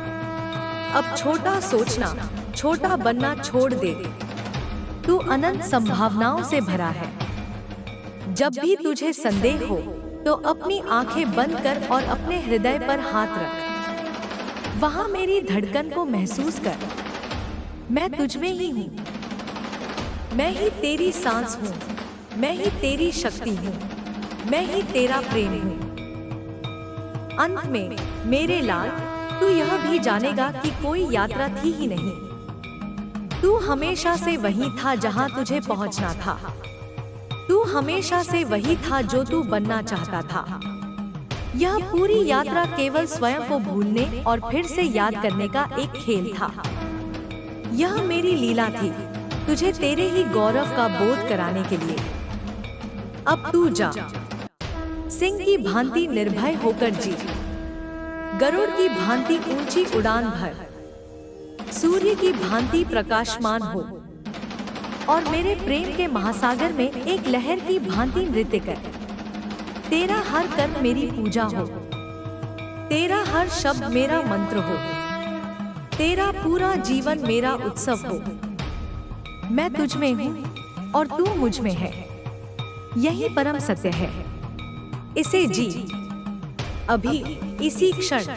अब छोटा सोचना, छोटा बनना छोड़ दे। तू अनंत संभावनाओं से भरा है। जब भी तुझे संदेह हो, तो अपनी आंखें बंद कर और अपने हृदय पर हाथ रख। वहां मेरी धड़कन को महसूस कर। मैं तुझ में ही हूँ। मैं ही तेरी सांस हूँ। मैं ही तेरी शक्ति हूँ। मैं ही तेरा प्रेम हूँ। अंत में मेरे लाल, तू यह भी जानेगा कि कोई यात्रा थी ही नहीं। तू हमेशा से वही था जहाँ तुझे पहुँचना था। तू हमेशा से वही था जो तू बनना चाहता था। यह पूरी यात्रा केवल स्वयं को भूलने और फिर से याद करने का एक खेल था। यह मेरी लीला थी, तुझे तेरे ही गौरव का बोध कराने के लिए। अब तू जा, सिंह की भांति निर्भय होकर जी, गरुड़ की भांति ऊंची उड़ान भर, सूर्य की भांति प्रकाशमान हो और मेरे प्रेम के महासागर में एक लहर की भांति नृत्य कर। तेरा हर कर्म मेरी पूजा हो, तेरा हर शब्द मेरा मंत्र हो, तेरा पूरा जीवन मेरा उत्सव हो। मैं तुझ में हूँ और तू मुझ में है। यही परम सत्य है। इसे जी, अभी, इसी क्षण।